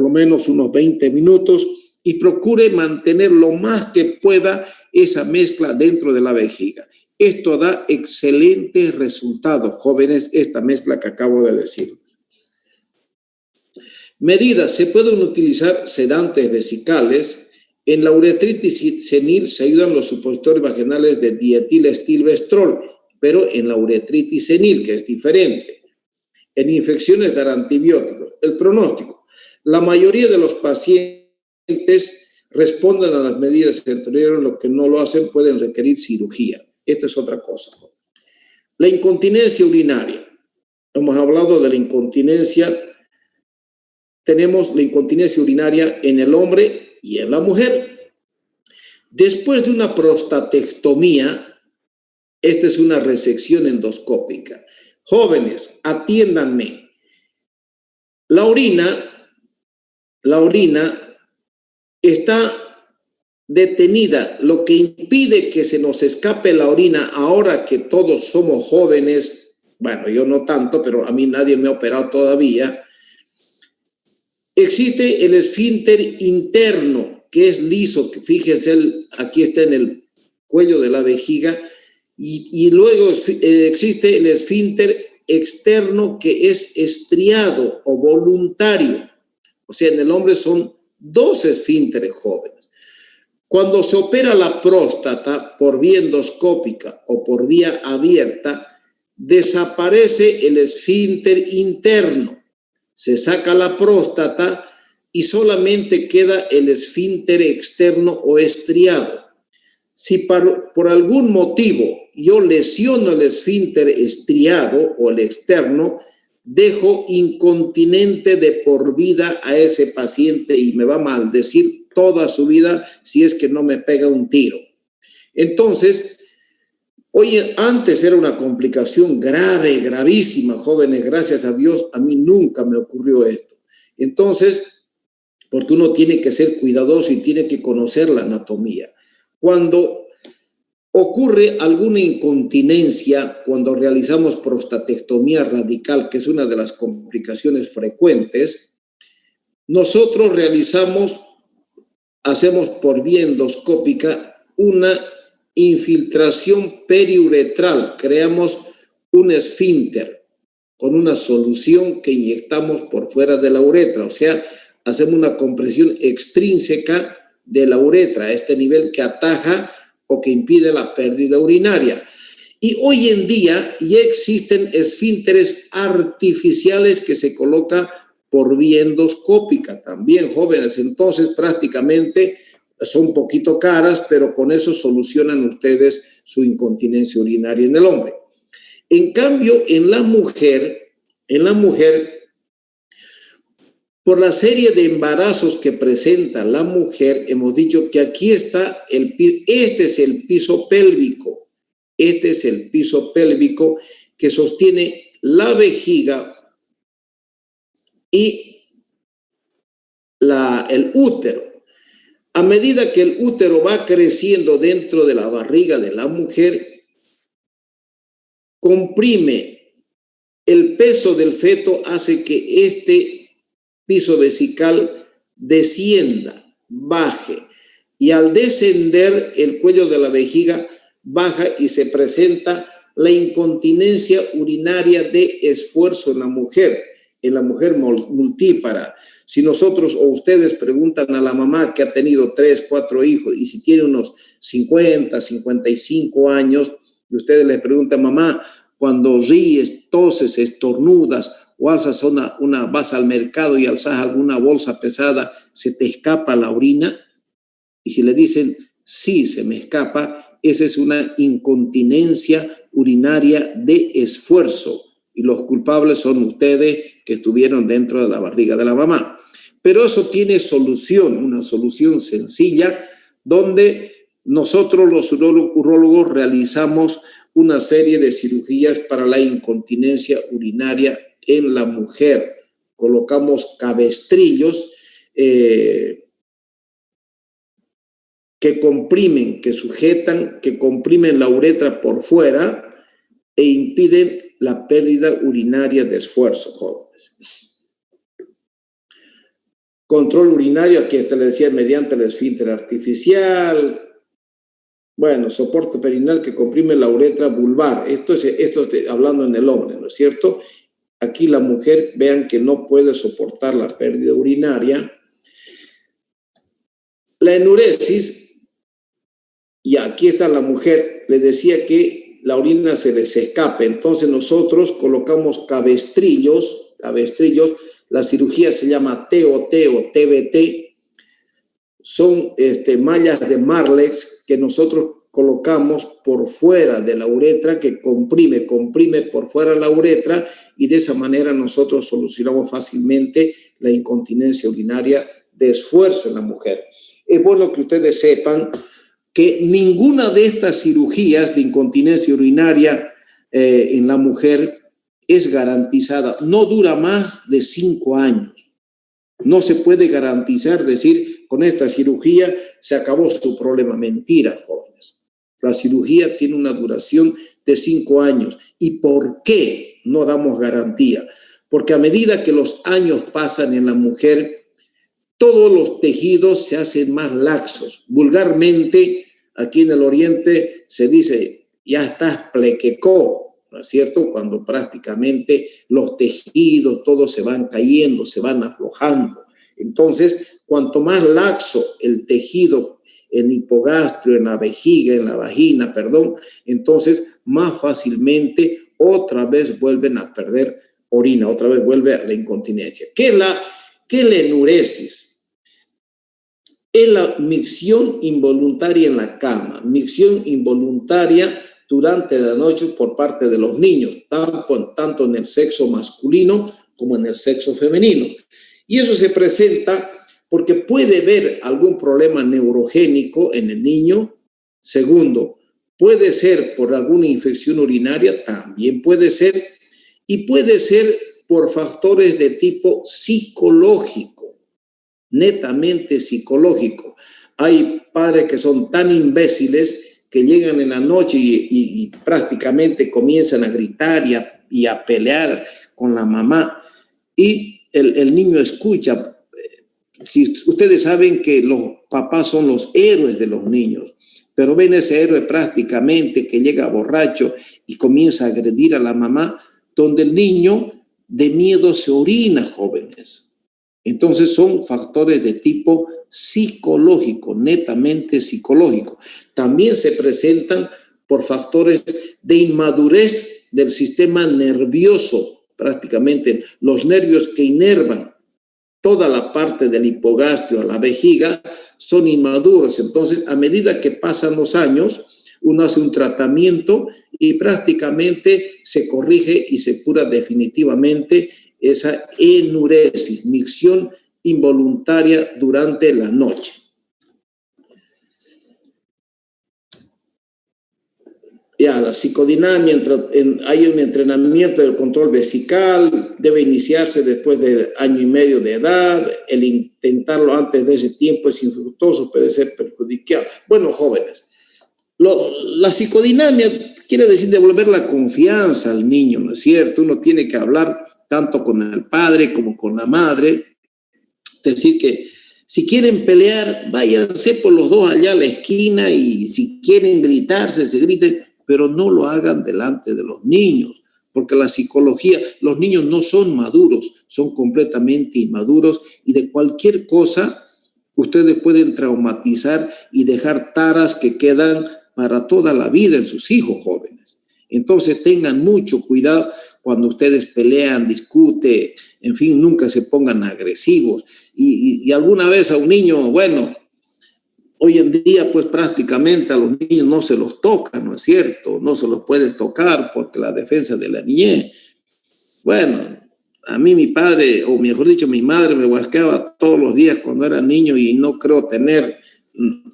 lo menos unos 20 minutos, y procure mantener lo más que pueda esa mezcla dentro de la vejiga. Esto da excelentes resultados, jóvenes, esta mezcla que acabo de decir. Medidas: se pueden utilizar sedantes vesicales. En la uretritis senil se ayudan los supositorios vaginales de dietilestilbestrol, pero en la uretritis senil, que es diferente. En infecciones dar antibióticos. El pronóstico: la mayoría de los pacientes responden a las medidas anteriores, los que no lo hacen pueden requerir cirugía. Esta es otra cosa. La incontinencia urinaria. Hemos hablado de la incontinencia. Tenemos la incontinencia urinaria en el hombre y en la mujer. Después de una prostatectomía, esta es una resección endoscópica. Jóvenes, atiéndanme. La orina está detenida. Lo que impide que se nos escape la orina, ahora que todos somos jóvenes, bueno, yo no tanto, pero a mí nadie me ha operado todavía, existe el esfínter interno, que es liso, que fíjense, aquí está en el cuello de la vejiga, y luego existe el esfínter externo, que es estriado o voluntario. O sea, en el hombre son 2 esfínteres, jóvenes. Cuando se opera la próstata por vía endoscópica o por vía abierta, desaparece el esfínter interno. Se saca la próstata y solamente queda el esfínter externo o estriado. Si por algún motivo yo lesiono el esfínter estriado o el externo, dejo incontinente de por vida a ese paciente y me va a maldecir toda su vida si es que no me pega un tiro. Entonces, oye, antes era una complicación grave, gravísima, jóvenes, gracias a Dios, a mí nunca me ocurrió esto. Entonces, porque uno tiene que ser cuidadoso y tiene que conocer la anatomía. Cuando ocurre alguna incontinencia, cuando realizamos prostatectomía radical, que es una de las complicaciones frecuentes, nosotros hacemos por vía endoscópica una infiltración periuretral, creamos un esfínter con una solución que inyectamos por fuera de la uretra, o sea, hacemos una compresión extrínseca de la uretra a este nivel que ataja o que impide la pérdida urinaria. Y hoy en día ya existen esfínteres artificiales que se colocan por vía endoscópica también, jóvenes. Entonces prácticamente son un poquito caras, pero con eso solucionan ustedes su incontinencia urinaria en el hombre. En cambio, en la mujer, por la serie de embarazos que presenta la mujer, hemos dicho que aquí está este es el piso pélvico. Este es el piso pélvico que sostiene la vejiga y el útero. A medida que el útero va creciendo dentro de la barriga de la mujer, comprime el peso del feto, hace que este piso vesical descienda, baje, y al descender el cuello de la vejiga baja y se presenta la incontinencia urinaria de esfuerzo en la mujer multípara. Si nosotros o ustedes preguntan a la mamá que ha tenido 3, 4 hijos y si tiene unos 50, 55 años, y ustedes les preguntan, mamá, cuando ríes, toses, estornudas o alzas vas al mercado y alzas alguna bolsa pesada, ¿se te escapa la orina? Y si le dicen, sí, se me escapa, esa es una incontinencia urinaria de esfuerzo. Y los culpables son ustedes que estuvieron dentro de la barriga de la mamá. Pero eso tiene solución, una solución sencilla, donde nosotros los urólogos realizamos una serie de cirugías para la incontinencia urinaria en la mujer. Colocamos cabestrillos que comprimen, que sujetan, que comprimen la uretra por fuera e impiden la pérdida urinaria de esfuerzo, jóvenes. Control urinario, aquí te le decía, mediante el esfínter artificial. Bueno, soporte perineal que comprime la uretra vulvar. Esto hablando en el hombre, ¿no es cierto? Aquí la mujer, vean que no puede soportar la pérdida urinaria. La enuresis, y aquí está la mujer, le decía que la orina se les escape. Entonces nosotros colocamos cabestrillos, la cirugía se llama TOT o TBT, son mallas de Marlex que nosotros colocamos por fuera de la uretra, que comprime por fuera la uretra, y de esa manera nosotros solucionamos fácilmente la incontinencia urinaria de esfuerzo en la mujer. Es bueno que ustedes sepan que ninguna de estas cirugías de incontinencia urinaria en la mujer es garantizada, no dura más de 5 años. No se puede garantizar, decir, con esta cirugía se acabó su problema. Mentira, jóvenes. La cirugía tiene una duración de 5 años. ¿Y por qué no damos garantía? Porque a medida que los años pasan en la mujer, todos los tejidos se hacen más laxos. Vulgarmente, aquí en el Oriente se dice, ya estás plequecó, ¿no es cierto? Cuando prácticamente los tejidos, todos se van cayendo, se van aflojando. Entonces, cuanto más laxo el tejido en hipogastrio, en la vejiga, en la vagina, entonces más fácilmente otra vez vuelven a perder orina, otra vez vuelve a la incontinencia. ¿Qué es la enuresis? Es la micción involuntaria en la cama, micción involuntaria durante la noche por parte de los niños, tanto en el sexo masculino como en el sexo femenino. Y eso se presenta porque puede haber algún problema neurogénico en el niño. Segundo, puede ser por alguna infección urinaria, también puede ser, y puede ser por factores de tipo psicológico, netamente psicológico. Hay padres que son tan imbéciles que llegan en la noche y prácticamente comienzan a gritar y a pelear con la mamá, y el niño escucha. Si ustedes saben que los papás son los héroes de los niños, pero ven ese héroe prácticamente que llega borracho y comienza a agredir a la mamá, donde el niño de miedo se orina, jóvenes. Entonces son factores de tipo psicológico, netamente psicológico. También se presentan por factores de inmadurez del sistema nervioso, prácticamente los nervios que inervan toda la parte del hipogastrio a la vejiga son inmaduros. Entonces, a medida que pasan los años, uno hace un tratamiento y prácticamente se corrige y se cura definitivamente esa enuresis, micción involuntaria durante la noche. Ya, la psicodinamia, hay un entrenamiento del control vesical, debe iniciarse después de 1 año y medio de edad, el intentarlo antes de ese tiempo es infructuoso, puede ser perjudicial. Bueno, jóvenes, la psicodinamia quiere decir devolver la confianza al niño, ¿no es cierto? Uno tiene que hablar tanto con el padre como con la madre, es decir que si quieren pelear, váyanse por los dos allá a la esquina y si quieren gritarse, se griten, pero no lo hagan delante de los niños, porque la psicología, los niños no son maduros, son completamente inmaduros y de cualquier cosa ustedes pueden traumatizar y dejar taras que quedan para toda la vida en sus hijos jóvenes. Entonces tengan mucho cuidado cuando ustedes pelean, discuten, en fin, nunca se pongan agresivos. Y alguna vez a un niño, bueno, hoy en día pues prácticamente a los niños no se los toca, ¿no es cierto? No se los puede tocar porque la defensa de la niñez. Bueno, a mí mi padre, o mejor dicho, mi madre me huasqueaba todos los días cuando era niño y no creo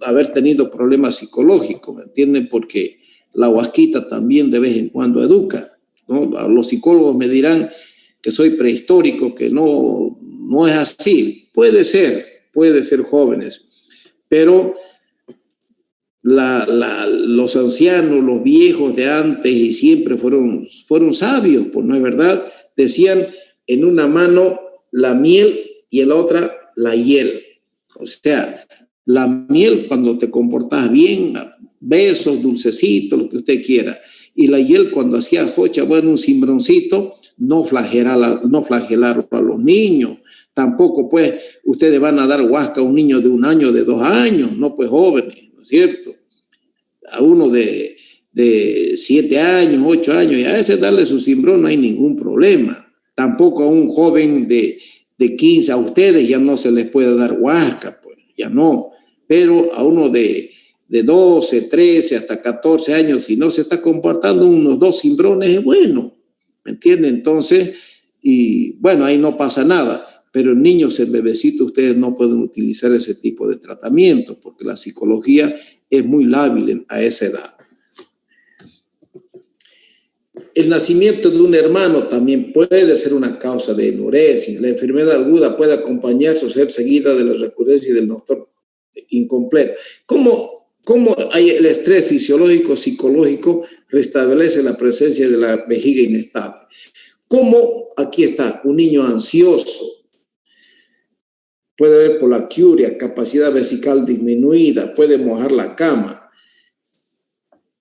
haber tenido problemas psicológicos, ¿me entienden? Porque la huasquita también de vez en cuando educa, ¿no? Los psicólogos me dirán que soy prehistórico, que no es así. Puede ser jóvenes, pero los ancianos, los viejos de antes y siempre fueron sabios, pues no es verdad. Decían en una mano la miel y en la otra la hiel. O sea, la miel cuando te comportas bien, besos, dulcecitos, lo que usted quiera. Y la hiel cuando hacía focha, bueno, un cimbroncito, no flagelar a los niños. Tampoco, pues, ustedes van a dar huasca a un niño de 1 año, de 2 años, no, pues, jóvenes, ¿no es cierto? A uno de 7 años, 8 años, y a ese darle su cimbrón no hay ningún problema. Tampoco a un joven de 15, a ustedes ya no se les puede dar huasca, pues, ya no. Pero a uno de 12, 13, hasta 14 años, si no se está comportando unos 2 cimbrones, es bueno, ¿me entienden? Entonces, y bueno, ahí no pasa nada. Pero en niños, en bebecitos, ustedes no pueden utilizar ese tipo de tratamiento porque la psicología es muy lábil a esa edad. El nacimiento de un hermano también puede ser una causa de enuresis. La enfermedad aguda puede acompañarse o ser seguida de la recurrencia del doctor incompleto. ¿Cómo hay el estrés fisiológico, psicológico, restablece la presencia de la vejiga inestable? ¿Cómo? Aquí está, un niño ansioso. Puede haber poliuria, capacidad vesical disminuida, puede mojar la cama.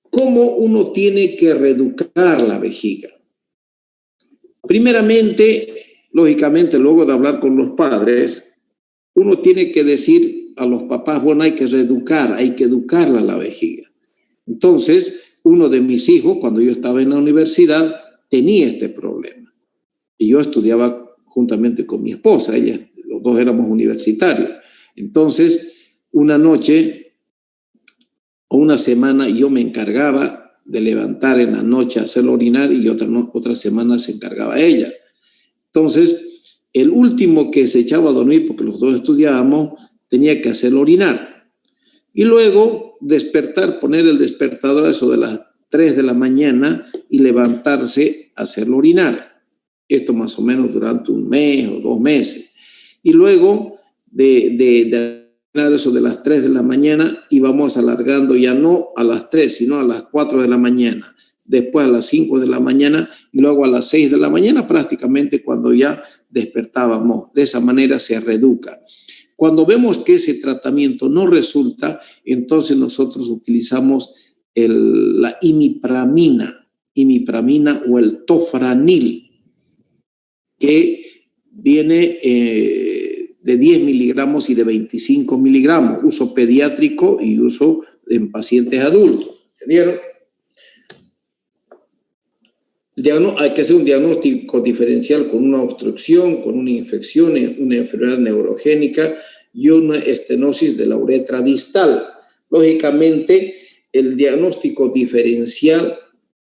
¿Cómo uno tiene que reeducar la vejiga? Primeramente, lógicamente, luego de hablar con los padres, uno tiene que decir a los papás, bueno, hay que educarla a la vejiga. Entonces, uno de mis hijos, cuando yo estaba en la universidad, tenía este problema. Y yo estudiaba juntamente con mi esposa, los dos éramos universitarios. Entonces, una noche o una semana yo me encargaba de levantar en la noche, hacerlo orinar y otra semana se encargaba ella. Entonces, el último que se echaba a dormir, porque los dos estudiábamos, tenía que hacerlo orinar. Y luego despertar, poner el despertador a eso de las 3 de la mañana y levantarse a hacerlo orinar. Esto más o menos durante 1 mes o 2 meses. Y luego de eso de las 3 de la mañana íbamos alargando ya no a las 3, sino a las 4 de la mañana. Después a las 5 de la mañana y luego a las 6 de la mañana prácticamente cuando ya despertábamos. De esa manera se reeduca. Cuando vemos que ese tratamiento no resulta, entonces nosotros utilizamos la imipramina o el tofranil, que viene de 10 miligramos y de 25 miligramos, uso pediátrico y uso en pacientes adultos. ¿Entendieron? Hay que hacer un diagnóstico diferencial con una obstrucción, con una infección, una enfermedad neurogénica y una estenosis de la uretra distal. Lógicamente, el diagnóstico diferencial,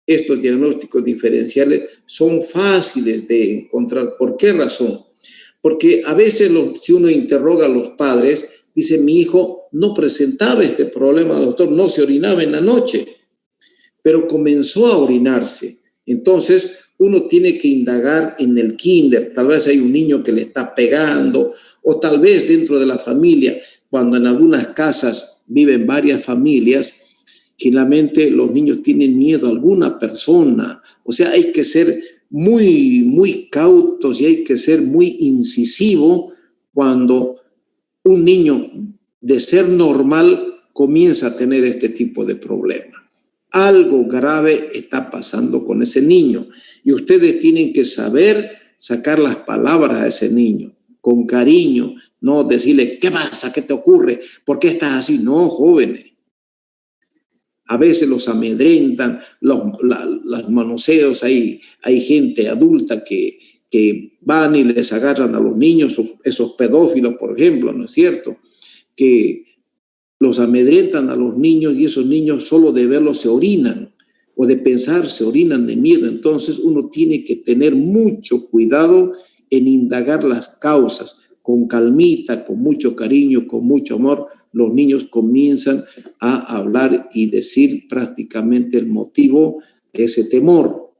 estos diagnósticos diferenciales son fáciles de encontrar. ¿Por qué razón? Porque a veces si uno interroga a los padres, dice, mi hijo no presentaba este problema, doctor, no se orinaba en la noche. pero comenzó a orinarse. Entonces, uno tiene que indagar en el kinder. Tal vez hay un niño que le está pegando, o tal vez dentro de la familia, cuando en algunas casas viven varias familias, generalmente los niños tienen miedo a alguna persona. O sea, hay que ser muy cautos y hay que ser muy incisivo cuando un niño de ser normal comienza a tener este tipo de problemas. Algo grave está pasando con ese niño y ustedes tienen que saber sacar las palabras a ese niño con cariño, no decirle, ¿qué pasa? ¿Qué te ocurre? ¿Por qué estás así? No, jóvenes. A veces los amedrentan, los manoseos, hay gente adulta que van y les agarran a los niños, esos pedófilos, por ejemplo, ¿no es cierto? Que los amedrentan a los niños y esos niños solo de verlos se orinan o de pensar se orinan de miedo. Entonces uno tiene que tener mucho cuidado en indagar las causas, con calmita, con mucho cariño, con mucho amor. Los niños comienzan a hablar y decir prácticamente el motivo de ese temor.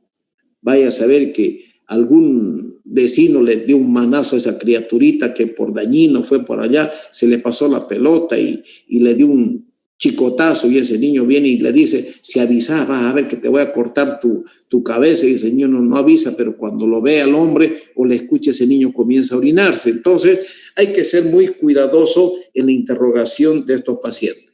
Vaya a saber que algún vecino le dio un manazo a esa criaturita que por dañino fue por allá, se le pasó la pelota y le dio un chicotazo y ese niño viene y le dice, si avisas vas a ver que te voy a cortar tu cabeza, y ese niño no avisa, pero cuando lo ve al hombre o le escucha, ese niño comienza a orinarse. Entonces hay que ser muy cuidadoso en la interrogación de estos pacientes.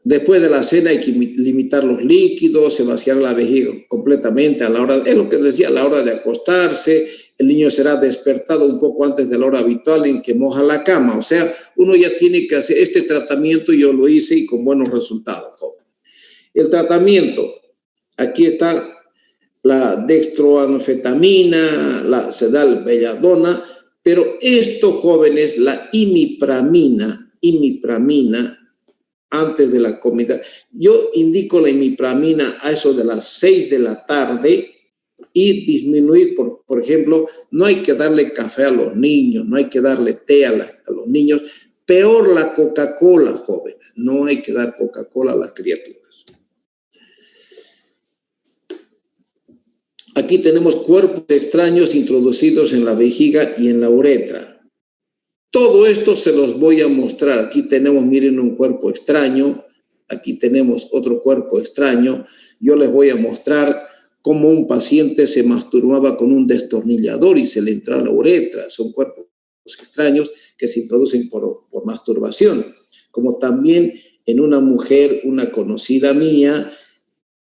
Después de la cena hay que limitar los líquidos, se vaciar la vejiga completamente a la hora, es lo que decía, a la hora de acostarse. El niño será despertado un poco antes de la hora habitual en que moja la cama. O sea, uno ya tiene que hacer este tratamiento. Yo lo hice y con buenos resultados. El tratamiento, aquí está la dextroanfetamina, se da la belladona, pero estos jóvenes, la imipramina, antes de la comida. Yo indico la imipramina a eso de las 6 de la tarde y disminuir, por ejemplo, no hay que darle café a los niños, no hay que darle té a los niños, peor la Coca-Cola, jóvenes, no hay que dar Coca-Cola a las criaturas. Aquí tenemos cuerpos extraños introducidos en la vejiga y en la uretra. Todo esto se los voy a mostrar. Aquí tenemos, miren, un cuerpo extraño. Aquí tenemos otro cuerpo extraño. Yo les voy a mostrar cómo un paciente se masturbaba con un destornillador y se le entra a la uretra. Son cuerpos extraños que se introducen por masturbación. Como también en una mujer, una conocida mía,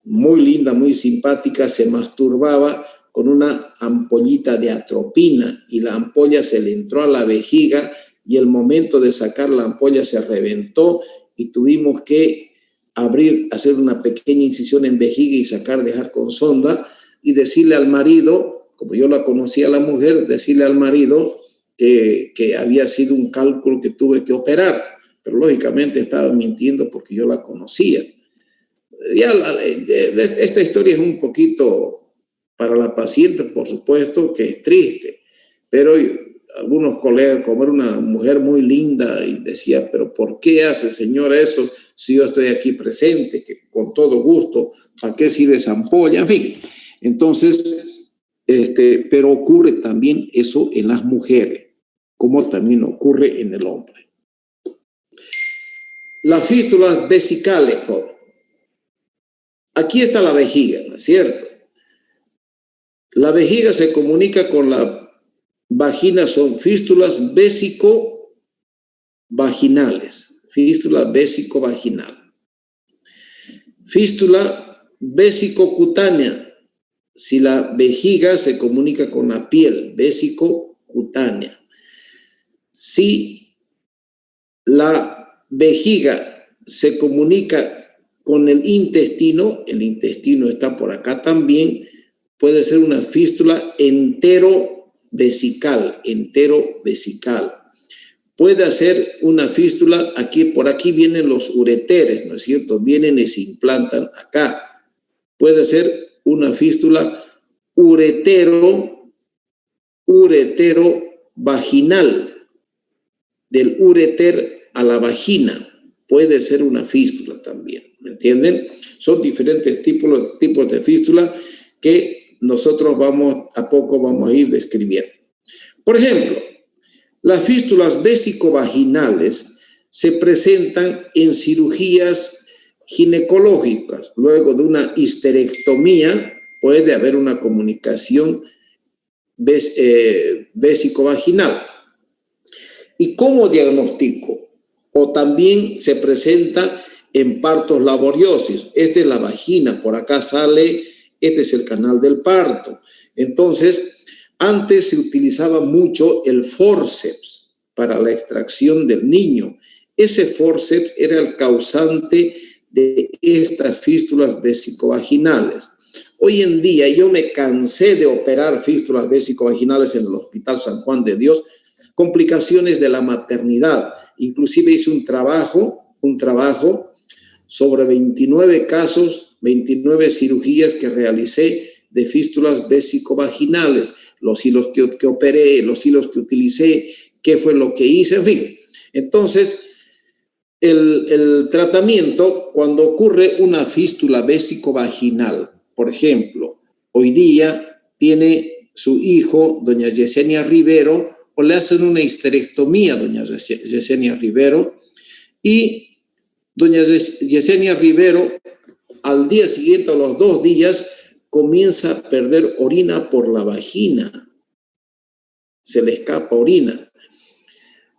muy linda, muy simpática, se masturbaba con una ampollita de atropina y la ampolla se le entró a la vejiga y el momento de sacar la ampolla se reventó y tuvimos que hacer una pequeña incisión en vejiga y dejar con sonda y decirle al marido, como yo la conocía a la mujer, decirle al marido que había sido un cálculo que tuve que operar, pero lógicamente estaba mintiendo porque yo la conocía. Ya esta historia es un poquito para la paciente, por supuesto, que es triste, pero algunos colegas, como era una mujer muy linda, y decía, pero ¿por qué hace, señora, eso si yo estoy aquí presente? Que con todo gusto, ¿para qué sirve esa ampolla? En fin, entonces, pero ocurre también eso en las mujeres, como también ocurre en el hombre. Las fístulas vesicales, joven. Aquí está la vejiga, ¿no es cierto? La vejiga se comunica con la vagina, son fístulas vésico-vaginales. Fístula vésico-vaginal. Fístula vésico-cutánea. Si la vejiga se comunica con la piel, vésico-cutánea. Si la vejiga se comunica con el intestino está por acá también, puede ser una fístula enterovesical. Puede ser una fístula, por aquí vienen los ureteres, ¿no es cierto? Vienen y se implantan acá. Puede ser una fístula uretero-vaginal, del ureter a la vagina. Puede ser una fístula también. ¿Me entienden? Son diferentes tipos de fístula que nosotros a poco vamos a ir describiendo. Por ejemplo, las fístulas vesicovaginales se presentan en cirugías ginecológicas. Luego de una histerectomía puede haber una comunicación vesicovaginal. ¿Y cómo diagnostico? O también se presenta en partos laboriosos. Esta es la vagina, por acá sale, este es el canal del parto. Entonces, antes se utilizaba mucho el forceps para la extracción del niño. Ese forceps era el causante de estas fístulas vesicovaginales. Hoy en día yo me cansé de operar fístulas vesicovaginales en el Hospital San Juan de Dios, complicaciones de la maternidad. Inclusive hice un trabajo sobre 29 casos, 29 cirugías que realicé de fístulas vesicovaginales, los hilos que operé, los hilos que utilicé, qué fue lo que hice, en fin. Entonces, el tratamiento, cuando ocurre una fístula vesicovaginal, por ejemplo, hoy día tiene su hijo, doña Yesenia Rivero, o le hacen una histerectomía a doña Yesenia Rivero, y doña Yesenia Rivero, al día siguiente, a los 2 días, comienza a perder orina por la vagina. Se le escapa orina.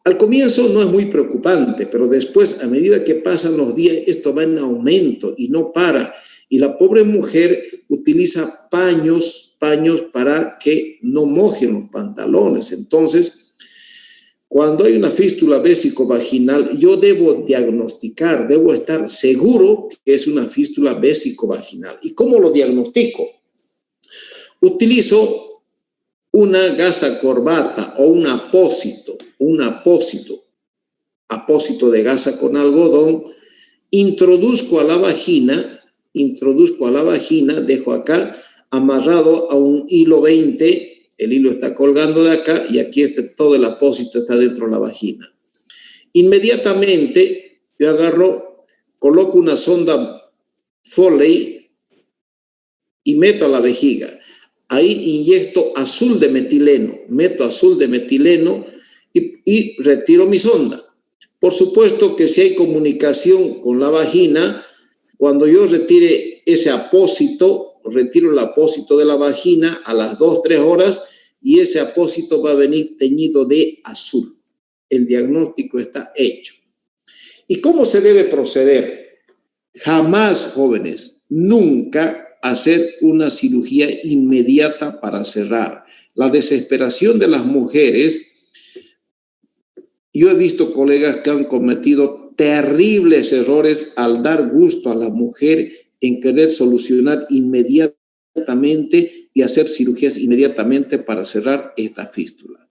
Al comienzo no es muy preocupante, pero después, a medida que pasan los días, esto va en aumento y no para. Y la pobre mujer utiliza paños para que no mojen los pantalones. Entonces, cuando hay una fístula vesicovaginal, yo debo diagnosticar, debo estar seguro que es una fístula vesicovaginal. ¿Y cómo lo diagnostico? Utilizo una gasa corbata o un apósito de gasa con algodón, introduzco a la vagina, dejo acá amarrado a un hilo 20, el hilo está colgando de acá y aquí todo el apósito está dentro de la vagina. Inmediatamente yo coloco una sonda Foley y meto a la vejiga. Ahí inyecto azul de metileno, y retiro mi sonda. Por supuesto que si hay comunicación con la vagina, cuando yo retire ese apósito, retiro el apósito de la vagina a las 2-3 horas y ese apósito va a venir teñido de azul. El diagnóstico está hecho. ¿Y cómo se debe proceder? Jamás, jóvenes, nunca hacer una cirugía inmediata para cerrar. La desesperación de las mujeres, yo he visto colegas que han cometido terribles errores al dar gusto a la mujer en querer solucionar inmediatamente y hacer cirugías inmediatamente para cerrar esta fístula.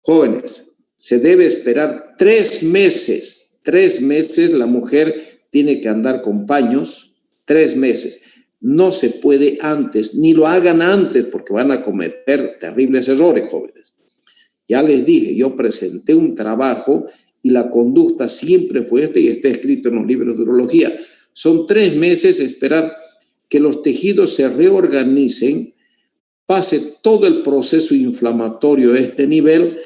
Jóvenes, se debe esperar 3 meses. 3 meses la mujer tiene que andar con paños, 3 meses. No se puede antes, ni lo hagan antes porque van a cometer terribles errores, jóvenes. Ya les dije, yo presenté un trabajo y la conducta siempre fue esta y está escrito en los libros de urología. Son 3 meses esperar que los tejidos se reorganicen, pase todo el proceso inflamatorio a este nivel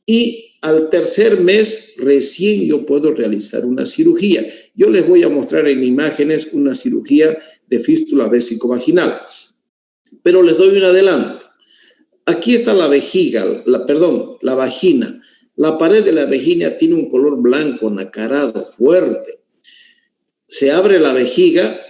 y al 3er mes recién yo puedo realizar una cirugía. Yo les voy a mostrar en imágenes una cirugía de fístula vesicovaginal, pero les doy un adelanto. Aquí está la vejiga, la vagina. La pared de la vagina tiene un color blanco, nacarado, fuerte. Se abre la vejiga,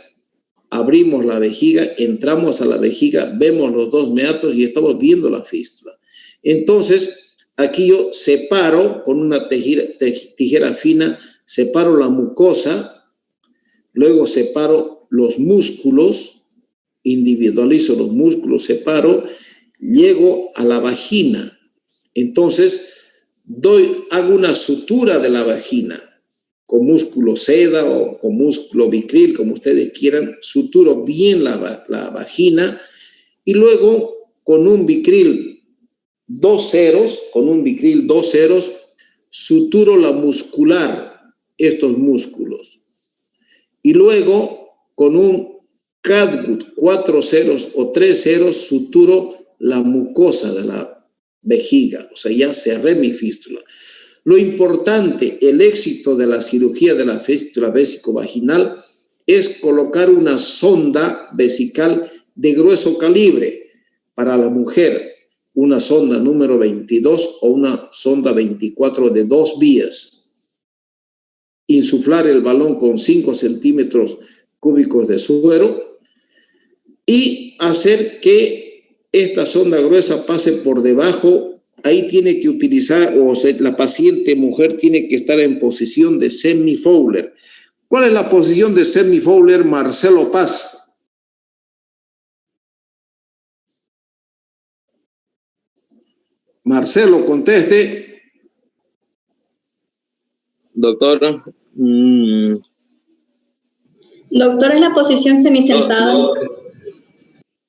abrimos la vejiga, entramos a la vejiga, vemos los 2 meatos y estamos viendo la fístula. Entonces, aquí yo separo con una tijera fina, separo la mucosa, luego separo los músculos, individualizo los músculos, separo, llego a la vagina. Entonces, hago una sutura de la vagina con músculo seda o con músculo vicril, como ustedes quieran, suturo bien la vagina y luego con un vicril 2 ceros, suturo la muscular, estos músculos. y luego con un catgut 4 ceros o 3 ceros suturo la mucosa de la vejiga, o sea, ya cerré mi fístula. Lo importante, el éxito de la cirugía de la fístula vesicovaginal es colocar una sonda vesical de grueso calibre para la mujer, una sonda número 22 o una sonda 24 de 2 vías. Insuflar el balón con 5 centímetros cúbicos de suero y hacer que esta sonda gruesa pase por debajo. Ahí tiene que utilizar, o sea, la paciente mujer tiene que estar en posición de semi-Fowler. ¿Cuál es la posición de semi-Fowler, Marcelo Paz? Marcelo, conteste. Doctor. Doctor, es la posición semisentada.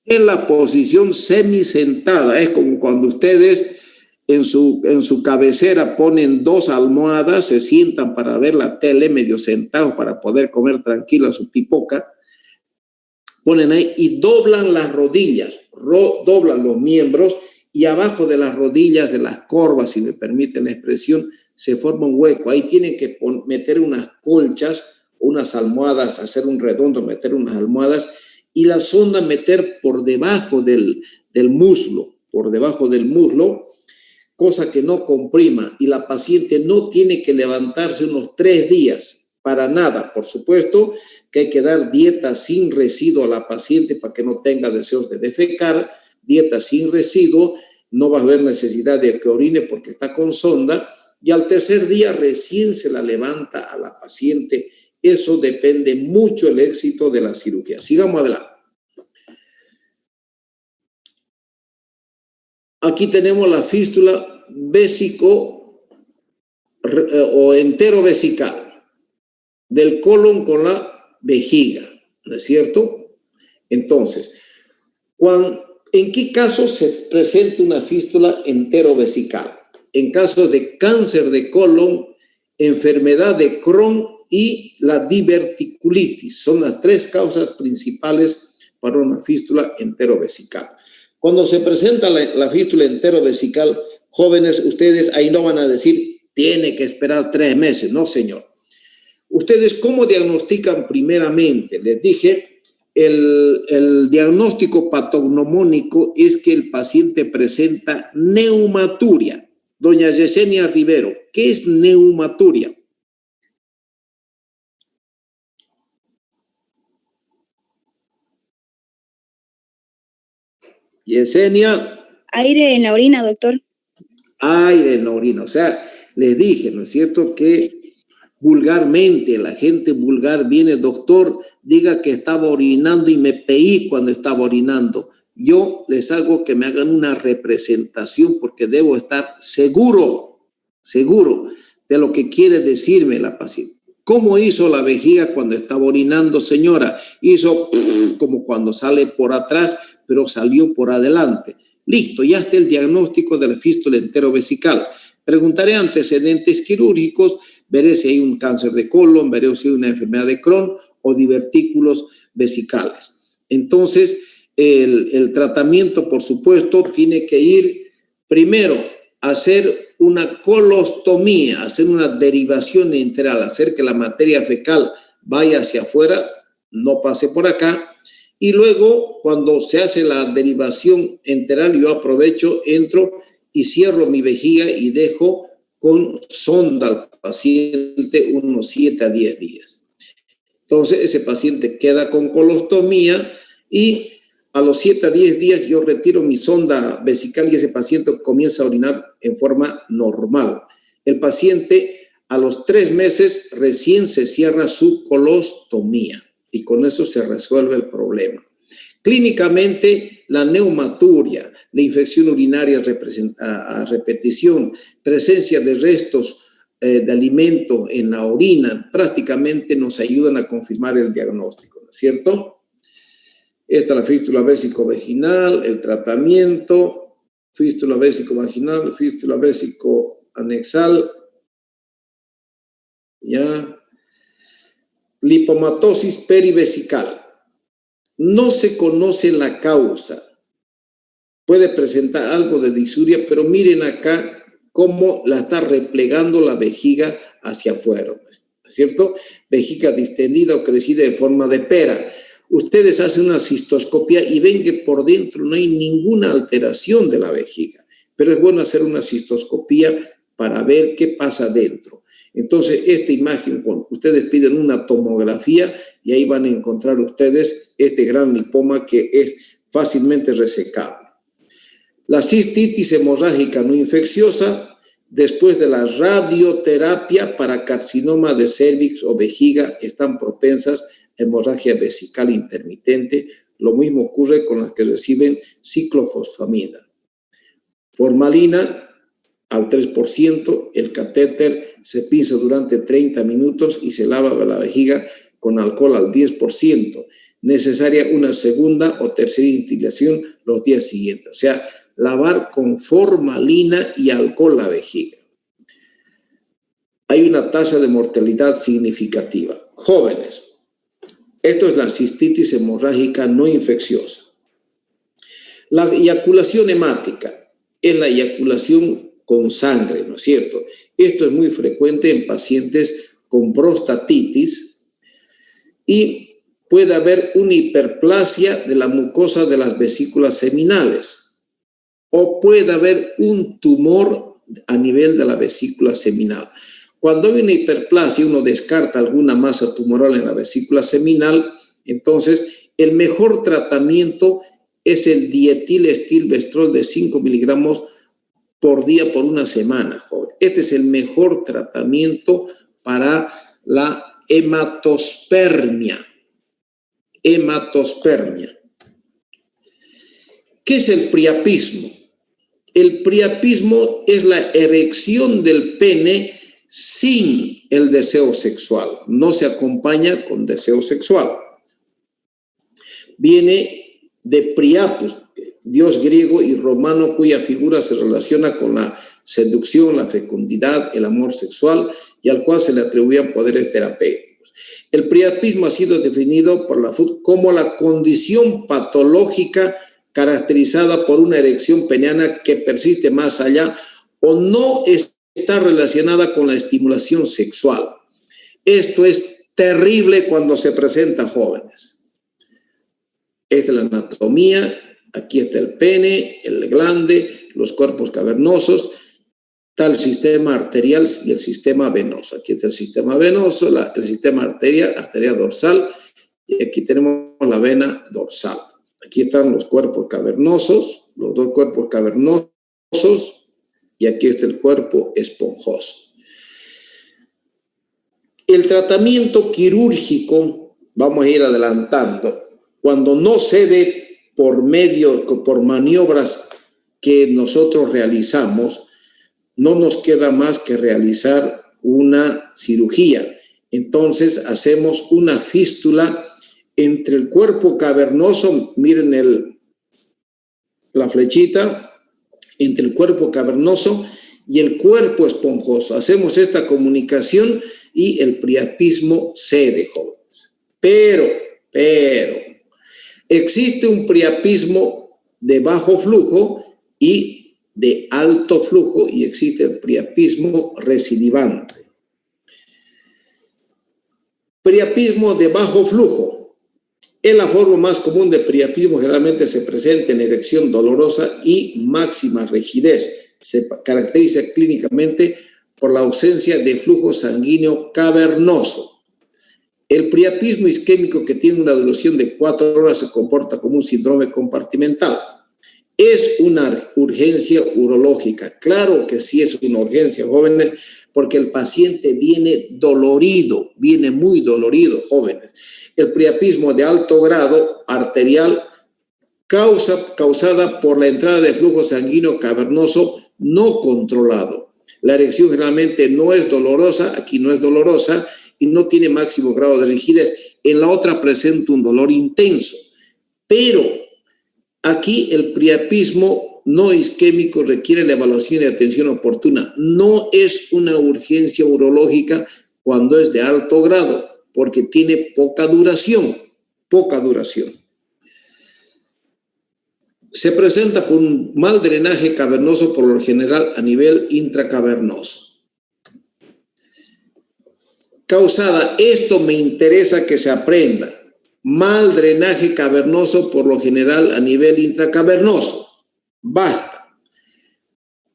Es la posición semisentada. Es como cuando ustedes en su cabecera ponen 2 almohadas, se sientan para ver la tele medio sentados para poder comer tranquila su pipoca. Ponen ahí y doblan las rodillas, doblan los miembros y abajo de las rodillas, de las corvas, si me permiten la expresión, se forma un hueco. Ahí tienen que meter unas colchas, unas almohadas, hacer un redondo, meter unas almohadas y la sonda meter por debajo del muslo, cosa que no comprima, y la paciente no tiene que levantarse unos 3 días, para nada. Por supuesto que hay que dar dieta sin residuo a la paciente para que no tenga deseos de defecar, dieta sin residuo, no va a haber necesidad de que orine porque está con sonda, y al 3er día recién se la levanta a la paciente. Eso depende mucho del éxito de la cirugía. Sigamos adelante. Aquí tenemos la fístula vésico o enterovesical del colon con la vejiga, ¿no es cierto? Entonces, ¿en qué caso se presenta una fístula enterovesical? En caso de cáncer de colon, enfermedad de Crohn y la diverticulitis. Son las 3 causas principales para una fístula enterovesical. Cuando se presenta la fístula enterovesical, jóvenes, ustedes ahí no van a decir, tiene que esperar 3 meses. No, señor. ¿Ustedes cómo diagnostican primeramente? Les dije, el diagnóstico patognomónico es que el paciente presenta neumaturia. Doña Yesenia Rivero, ¿qué es neumaturia? Yesenia. Aire en la orina, doctor. Aire en la orina. O sea, les dije, ¿no es cierto?, que vulgarmente, la gente vulgar viene, doctor, diga que estaba orinando y me peí cuando estaba orinando. Yo les hago que me hagan una representación porque debo estar seguro de lo que quiere decirme la paciente. ¿Cómo hizo la vejiga cuando estaba orinando, señora? Hizo como cuando sale por atrás, pero salió por adelante. Listo, ya está el diagnóstico de la fístula enterovesical. Preguntaré antecedentes quirúrgicos, veré si hay un cáncer de colon, veré si hay una enfermedad de Crohn o divertículos vesicales. Entonces, el tratamiento, por supuesto, tiene que ir primero a hacer una colostomía, hacer una derivación enteral, hacer que la materia fecal vaya hacia afuera, no pase por acá. Y luego, cuando se hace la derivación enteral, yo aprovecho, entro y cierro mi vejiga y dejo con sonda al paciente unos 7 a 10 días. Entonces, ese paciente queda con colostomía y a los 7 a 10 días yo retiro mi sonda vesical y ese paciente comienza a orinar en forma normal. El paciente a los 3 meses recién se cierra su colostomía y con eso se resuelve el problema. Clínicamente, la neumaturia, la infección urinaria a repetición, presencia de restos de alimento en la orina, prácticamente nos ayudan a confirmar el diagnóstico, ¿no es cierto? Esta es la fístula vésico-vaginal, el tratamiento, fístula vésico-vaginal, fístula vésico-anexal, ya. lipomatosis perivesical. No se conoce la causa. Puede presentar algo de disuria, pero miren acá cómo la está replegando la vejiga hacia afuera, ¿cierto? Vejiga distendida o crecida en forma de pera. Ustedes hacen una cistoscopia y ven que por dentro no hay ninguna alteración de la vejiga, pero es bueno hacer una cistoscopia para ver qué pasa dentro. Entonces, esta imagen, ustedes piden una tomografía y ahí van a encontrar ustedes este gran lipoma que es fácilmente resecable. La cistitis hemorrágica no infecciosa, después de la radioterapia para carcinoma de cervix o vejiga, están propensas a hemorragia vesical intermitente. Lo mismo ocurre con las que reciben ciclofosfamida. Formalina al 3%, el catéter se pinza durante 30 minutos y se lava la vejiga con alcohol al 10%. Necesaria una segunda o tercera instilación los días siguientes. O sea, lavar con formalina y alcohol la vejiga. Hay una tasa de mortalidad significativa. Jóvenes, esto es la cistitis hemorrágica no infecciosa. La eyaculación hemática es la eyaculación con sangre, ¿no es cierto? Esto es muy frecuente en pacientes con prostatitis y puede haber una hiperplasia de la mucosa de las vesículas seminales o puede haber un tumor a nivel de la vesícula seminal. Cuando hay una hiperplasia, uno descarta alguna masa tumoral en la vesícula seminal, entonces el mejor tratamiento es el dietilestilbestrol de 5 miligramos por día por una semana, joven. Este es el mejor tratamiento para la hematospermia. Hematospermia. ¿Qué es el priapismo? El priapismo es la erección del pene sin el deseo sexual. No se acompaña con deseo sexual. Viene de priapus, dios griego y romano, cuya figura se relaciona con la seducción, la fecundidad, el amor sexual y al cual se le atribuían poderes terapéuticos. El priapismo ha sido definido por la FUT como la condición patológica caracterizada por una erección peniana que persiste más allá o no está relacionada con la estimulación sexual. Esto es terrible cuando se presenta a jóvenes. Esta es la anatomía, aquí está el pene, el glande, los cuerpos cavernosos, está el sistema arterial y el sistema venoso. Aquí está el sistema venoso, el sistema arteria dorsal, y aquí tenemos la vena dorsal. Aquí están los cuerpos cavernosos, los dos cuerpos cavernosos, y aquí está el cuerpo esponjoso. El tratamiento quirúrgico, vamos a ir adelantando, cuando no cede por maniobras que nosotros realizamos, no nos queda más que realizar una cirugía. Entonces hacemos una fístula entre el cuerpo cavernoso, miren la flechita, entre el cuerpo cavernoso y el cuerpo esponjoso. Hacemos esta comunicación y el priapismo cede, jóvenes. Pero, existe un priapismo de bajo flujo y de alto flujo y existe el priapismo recidivante. Priapismo de bajo flujo es la forma más común de priapismo, generalmente se presenta en erección dolorosa y máxima rigidez. Se caracteriza clínicamente por la ausencia de flujo sanguíneo cavernoso. El priapismo isquémico, que tiene una duración de 4 horas, se comporta como un síndrome compartimental. ¿Es una urgencia urológica? Claro que sí es una urgencia, jóvenes, porque el paciente viene dolorido, viene muy dolorido, jóvenes. El priapismo de alto grado arterial causada por la entrada de flujo sanguíneo cavernoso no controlado. La erección generalmente no es dolorosa, aquí no es dolorosa, y no tiene máximo grado de rigidez. En la otra presenta un dolor intenso. Pero aquí el priapismo no isquémico requiere la evaluación y atención oportuna. No es una urgencia urológica cuando es de alto grado. porque tiene poca duración. Se presenta por un mal drenaje cavernoso, por lo general a nivel intracavernoso. Causada, esto me interesa que se aprenda, mal drenaje cavernoso, por lo general a nivel intracavernoso. Basta.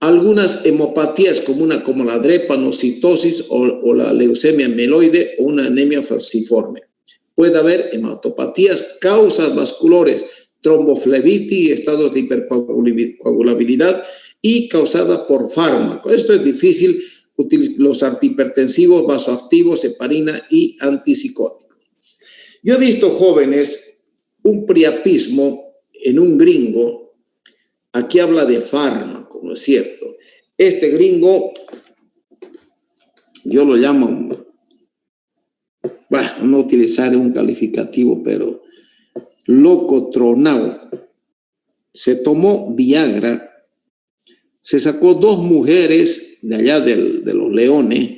Algunas hemopatías como la drepanocitosis o la leucemia mieloide o una anemia falciforme. Puede haber hematopatías, causas vasculares, tromboflebitis, estados de hipercoagulabilidad y causada por fármaco. Esto es difícil, los antihipertensivos, vasoactivos, heparina y antipsicóticos. Yo he visto jóvenes, un priapismo en un gringo, aquí habla de fármaco, ¿no es cierto? Este gringo, yo lo llamo, bueno, no utilizaré un calificativo, pero loco tronado. Se tomó Viagra, se sacó 2 mujeres de allá de los Leones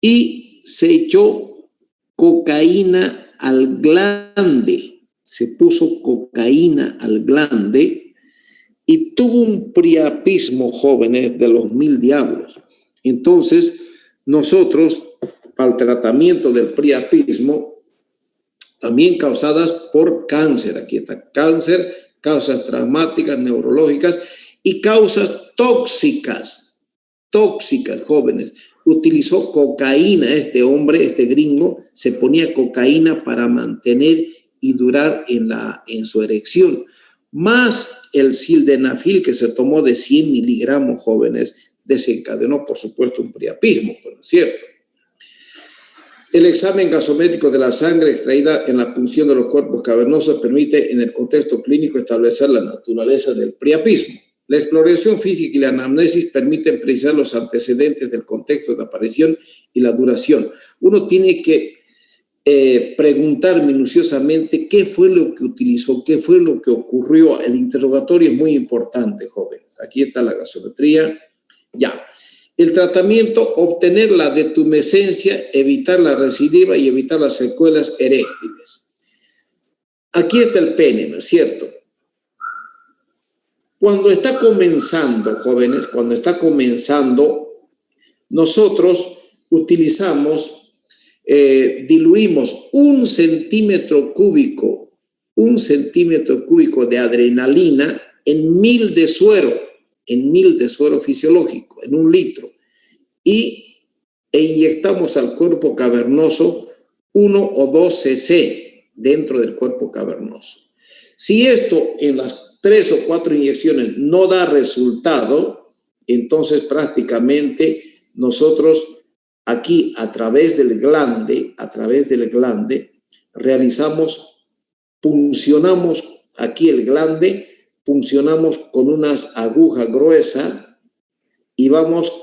y se echó cocaína al glande. Se puso cocaína al glande y tuvo un priapismo, jóvenes, de los 1000 diablos. Entonces, nosotros, para el tratamiento del priapismo, también causadas por cáncer, aquí está, cáncer, causas traumáticas, neurológicas y causas tóxicas, jóvenes. Utilizó cocaína este hombre, este gringo, se ponía cocaína para mantener y durar en su erección, más el sildenafil que se tomó de 100 miligramos, jóvenes, desencadenó, por supuesto, un priapismo, ¿no es cierto? El examen gasométrico de la sangre extraída en la punción de los cuerpos cavernosos permite, en el contexto clínico, establecer la naturaleza del priapismo. La exploración física y la anamnesis permiten precisar los antecedentes del contexto de aparición y la duración. Uno tiene que preguntar minuciosamente qué fue lo que utilizó, qué fue lo que ocurrió. El interrogatorio es muy importante, jóvenes. Aquí está la gasometría. Ya. El tratamiento, obtener la detumescencia, evitar la recidiva y evitar las secuelas eréctiles. Aquí está el pene, ¿no es cierto? Cuando está comenzando, jóvenes, cuando está comenzando, nosotros utilizamos, diluimos 1 centímetro cúbico de adrenalina en 1000 de suero fisiológico, en 1 litro, e inyectamos al cuerpo cavernoso 1 o 2 cc dentro del cuerpo cavernoso. Si esto en las 3 o 4 inyecciones no da resultado, entonces prácticamente nosotros aquí a través del glande puncionamos aquí el glande, puncionamos con unas agujas gruesas y vamos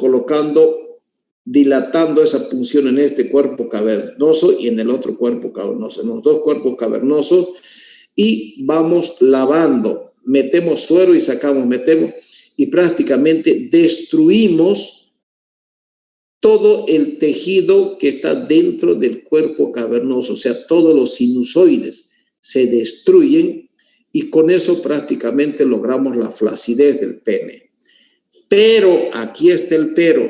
dilatando esa punción en este cuerpo cavernoso y en el otro cuerpo cavernoso, en los 2 cuerpos cavernosos, y vamos lavando, metemos suero y sacamos, metemos, y prácticamente destruimos todo el tejido que está dentro del cuerpo cavernoso, o sea, todos los sinusoides se destruyen, y con eso prácticamente logramos la flacidez del pene. Pero, aquí está el pero,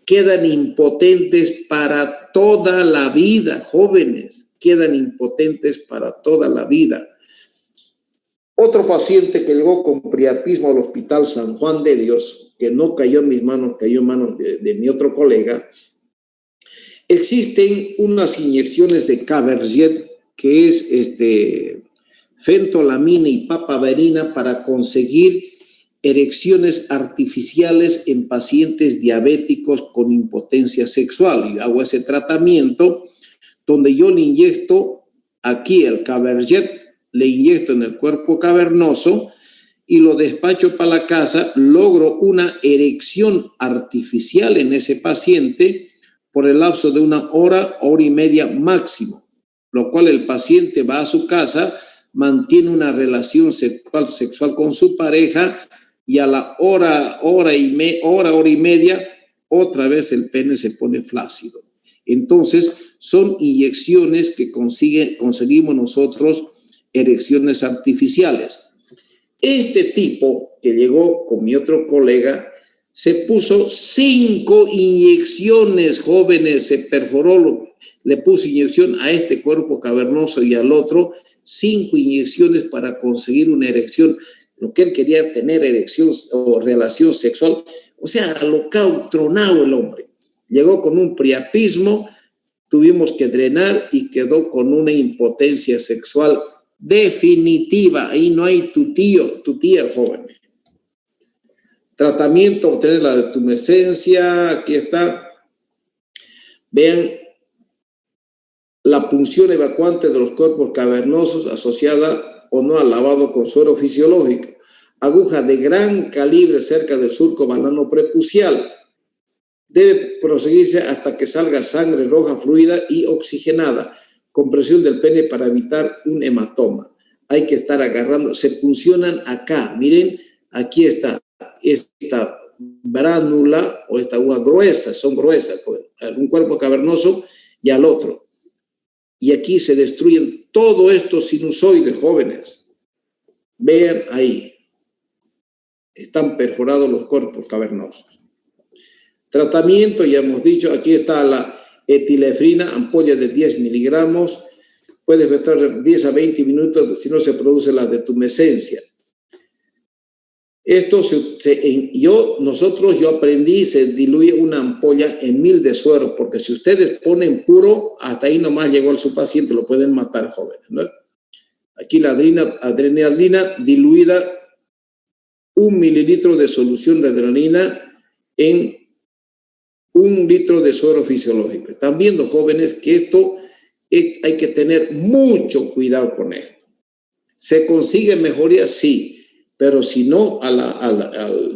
quedan impotentes para toda la vida, jóvenes, quedan impotentes para toda la vida. Otro paciente que llegó con priapismo al Hospital San Juan de Dios, que no cayó en mis manos, cayó en manos de mi otro colega. Existen unas inyecciones de Caberjet, que es fentolamina y papaverina, para conseguir erecciones artificiales en pacientes diabéticos con impotencia sexual. Y hago ese tratamiento donde yo le inyecto aquí el Caberjet, le inyecto en el cuerpo cavernoso y lo despacho para la casa. Logro una erección artificial en ese paciente por el lapso de 1 hora, hora y media máximo, lo cual el paciente va a su casa, mantiene una relación sexual con su pareja, y a la hora y media, otra vez el pene se pone flácido. Entonces, son inyecciones que conseguimos nosotros erecciones artificiales. Este tipo que llegó con mi otro colega se puso 5 inyecciones, jóvenes, se perforó, le puso inyección a este cuerpo cavernoso y al otro, 5 inyecciones para conseguir una erección, lo que él quería tener, erección o relación sexual, o sea, alocado, tronado el hombre. Llegó con un priapismo, tuvimos que drenar y quedó con una impotencia sexual definitiva. Ahí no hay tu tía joven. Tratamiento, obtener la detumescencia, aquí está. Vean la punción evacuante de los cuerpos cavernosos asociada o no al lavado con suero fisiológico. Aguja de gran calibre cerca del surco balano prepucial. Debe proseguirse hasta que salga sangre roja fluida y oxigenada. Compresión del pene para evitar un hematoma. Hay que estar agarrando, se puncionan acá. Miren, aquí está esta bránula o esta aguja gruesa, son gruesas, un cuerpo cavernoso y al otro. Y aquí se destruyen todos estos sinusoides, jóvenes. Vean ahí. Están perforados los cuerpos cavernosos. Tratamiento, ya hemos dicho, aquí está la etilefrina, ampolla de 10 miligramos. Puede estar 10 a 20 minutos si no se produce la detumescencia. Esto yo aprendí, se diluye una ampolla en 1000 de suero, porque si ustedes ponen puro, hasta ahí nomás llegó su paciente, lo pueden matar, jóvenes, ¿no? Aquí la adrenalina diluida, 1 mililitro de solución de adrenalina en 1 litro de suero fisiológico. Están viendo, jóvenes, que esto hay que tener mucho cuidado con esto. ¿Se consigue mejoría? Sí. Pero si no,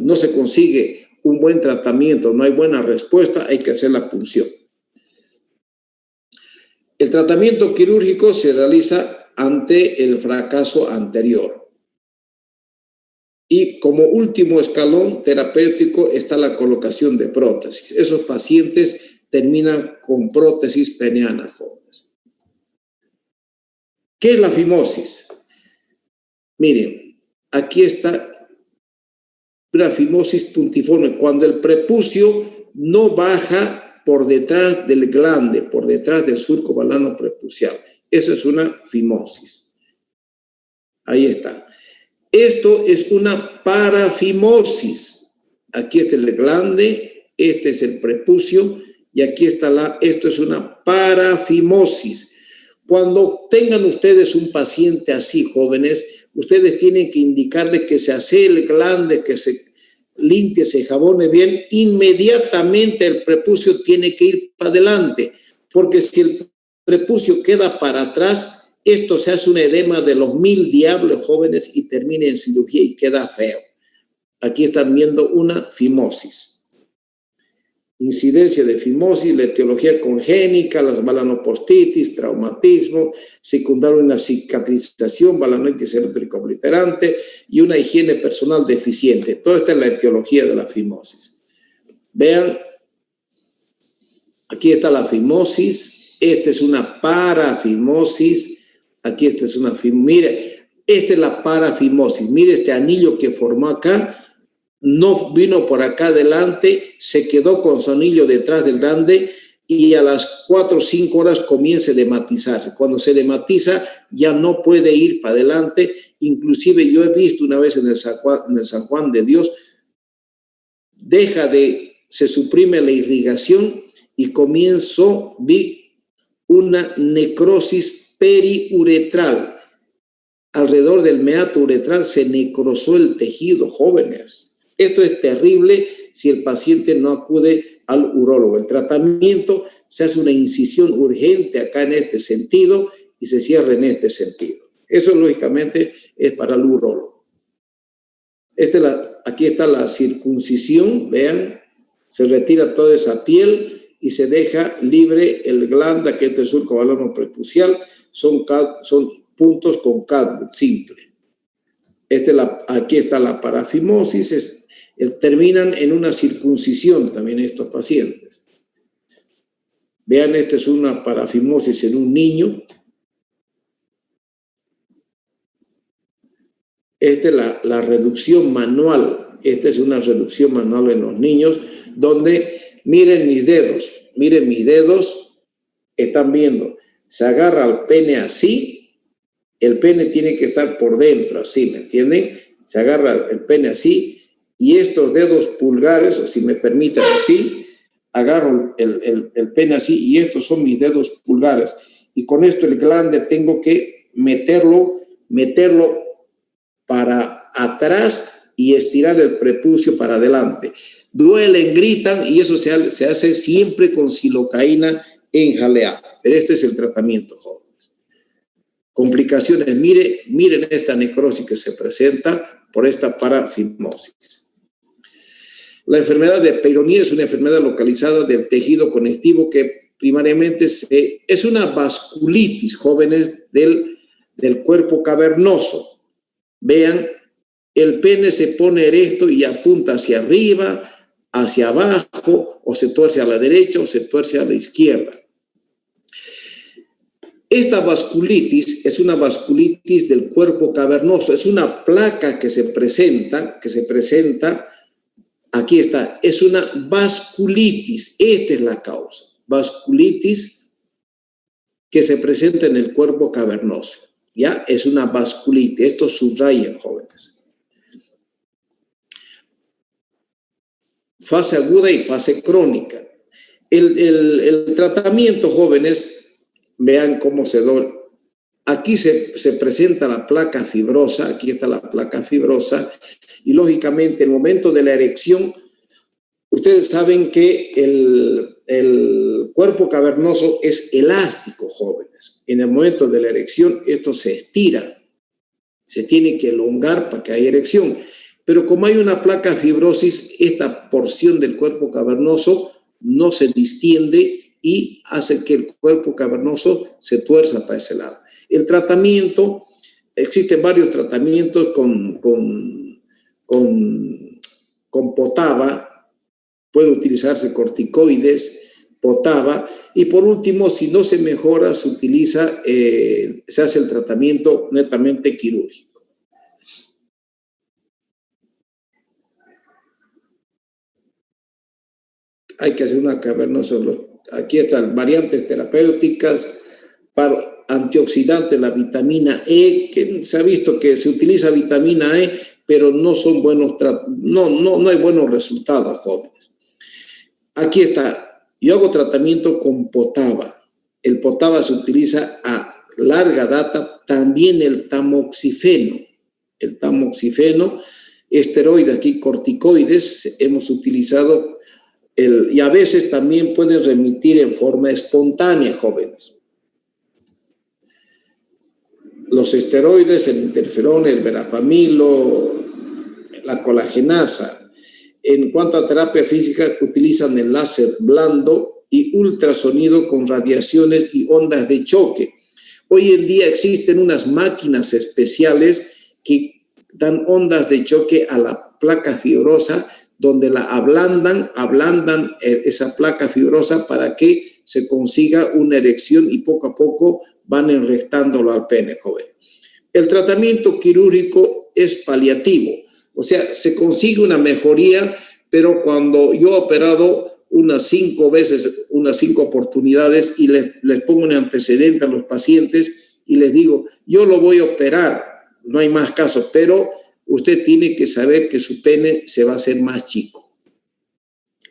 no se consigue un buen tratamiento, no hay buena respuesta, hay que hacer la punción. El tratamiento quirúrgico se realiza ante el fracaso anterior. Y como último escalón terapéutico está la colocación de prótesis. Esos pacientes terminan con prótesis peniana, jóvenes. ¿Qué es la fimosis? Miren. Aquí está una fimosis puntiforme, cuando el prepucio no baja por detrás del glande, por detrás del surco balano prepucial. Eso es una fimosis. Ahí está. Esto es una parafimosis. Aquí está el glande, este es el prepucio y aquí está esto es una parafimosis. Cuando tengan ustedes un paciente así, jóvenes, ustedes tienen que indicarle que se hace el glande, que se limpie, se jabone bien. Inmediatamente el prepucio tiene que ir para adelante, porque si el prepucio queda para atrás, esto se hace un edema de los 1000 diablos, jóvenes, y termina en cirugía y queda feo. Aquí están viendo una fimosis. Incidencia de fimosis, la etiología congénica, las balanopostitis, traumatismo, secundario una cicatrización, balanoitis eléctrica obliterante y una higiene personal deficiente. Toda esta es la etiología de la fimosis. Vean, aquí está la fimosis, esta es una parafimosis, aquí esta es una fimosis. Mire, esta es la parafimosis, mire este anillo que formó acá. No vino por acá adelante, se quedó con su anillo detrás del glande y a las 4 o 5 horas comienza a dematizarse. Cuando se dematiza ya no puede ir para adelante. Inclusive yo he visto una vez en el San Juan de Dios, se suprime la irrigación y vi una necrosis periuretral. Alrededor del meato uretral se necrosó el tejido, jóvenes. Esto es terrible si el paciente no acude al urólogo. El tratamiento se hace una incisión urgente acá en este sentido y se cierra en este sentido. Eso lógicamente es para el urólogo. Aquí está la circuncisión, vean, se retira toda esa piel y se deja libre el glanda, que es el surco balano prepucial, son puntos con Cadwood simple. Aquí está la parafimosis, terminan en una circuncisión también estos pacientes. Vean, esta es una parafimosis en un niño. Esta es la reducción manual. Esta es una reducción manual en los niños, donde miren mis dedos, están viendo, se agarra al pene así, el pene tiene que estar por dentro, así, ¿me entienden? Se agarra el pene así, y estos dedos pulgares, o si me permiten así, agarro el pene así, y estos son mis dedos pulgares, y con esto el glande tengo que meterlo para atrás y estirar el prepucio para adelante. Duelen, gritan, y eso se hace siempre con silocaína en jalea. Pero este es el tratamiento, jóvenes. Complicaciones, miren esta necrosis que se presenta por esta parafimosis. La enfermedad de Peyronie es una enfermedad localizada del tejido conectivo que primariamente es una vasculitis, jóvenes, del cuerpo cavernoso. Vean, el pene se pone erecto y apunta hacia arriba, hacia abajo, o se tuerce a la derecha o se tuerce a la izquierda. Esta vasculitis es una vasculitis del cuerpo cavernoso, es una placa que se presenta, aquí está, es una vasculitis, esta es la causa, vasculitis que se presenta en el cuerpo cavernoso, ¿ya? Es una vasculitis, esto subrayen, jóvenes. Fase aguda y fase crónica. El tratamiento, jóvenes, vean cómo se dobla. Aquí se presenta la placa fibrosa, aquí está la placa fibrosa, y lógicamente en el momento de la erección, ustedes saben que el cuerpo cavernoso es elástico, jóvenes. En el momento de la erección, esto se estira, se tiene que elongar para que haya erección. Pero como hay una placa fibrosis, esta porción del cuerpo cavernoso no se distiende y hace que el cuerpo cavernoso se tuerza para ese lado. El tratamiento, existen varios tratamientos con potaba, puede utilizarse corticoides, potaba, y por último, si no se mejora, se hace el tratamiento netamente quirúrgico. Hay que hacer una cavernosa. Aquí están variantes terapéuticas para antioxidantes, la vitamina E, que se ha visto que se utiliza vitamina E, pero no son buenos, no hay buenos resultados, jóvenes. Aquí está, yo hago tratamiento con potaba. El potaba se utiliza a larga data, también el tamoxifeno, esteroides, aquí corticoides, hemos utilizado y a veces también pueden remitir en forma espontánea, jóvenes. Los esteroides, el interferón, el verapamilo, la colagenasa. En cuanto a terapia física, utilizan el láser blando y ultrasonido con radiaciones y ondas de choque. Hoy en día existen unas máquinas especiales que dan ondas de choque a la placa fibrosa, donde la ablandan esa placa fibrosa para que se consiga una erección y poco a poco van enrectándolo al pene, joven. El tratamiento quirúrgico es paliativo, o sea, se consigue una mejoría, pero cuando yo he operado unas 5 veces, unas 5 oportunidades y les pongo un antecedente a los pacientes y les digo, yo lo voy a operar, no hay más caso, pero usted tiene que saber que su pene se va a hacer más chico.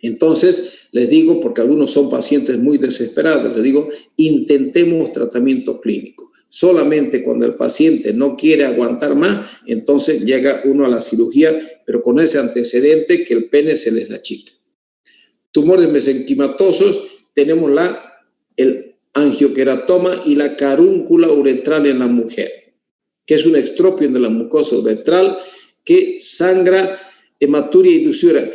Entonces, les digo, porque algunos son pacientes muy desesperados, les digo, intentemos tratamiento clínico. Solamente cuando el paciente no quiere aguantar más, entonces llega uno a la cirugía, pero con ese antecedente que el pene se les achica. Tumores mesenquimatosos, tenemos el angioqueratoma y la carúncula uretral en la mujer, que es un extropio de la mucosa uretral que sangra, hematuria y dusura.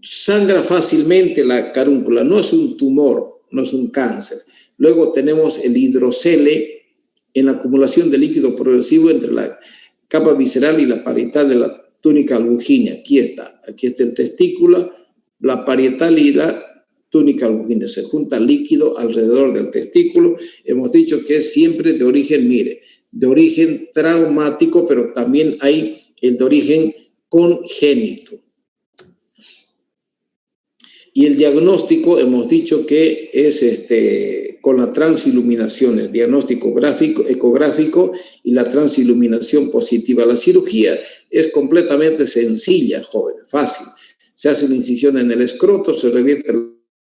Sangra fácilmente la carúncula, no es un tumor, no es un cáncer. Luego tenemos el hidrocele en la acumulación de líquido progresivo entre la capa visceral y la parietal de la túnica albuginea. Aquí está el testículo, la parietal y la túnica albuginia, se junta líquido alrededor del testículo. Hemos dicho que es siempre de origen, mire, de origen traumático, pero también hay el de origen congénito. Y el diagnóstico hemos dicho que es con la transiluminación, el diagnóstico ecográfico y la transiluminación positiva. La cirugía es completamente sencilla, jóvenes, fácil. Se hace una incisión en el escroto, se revierte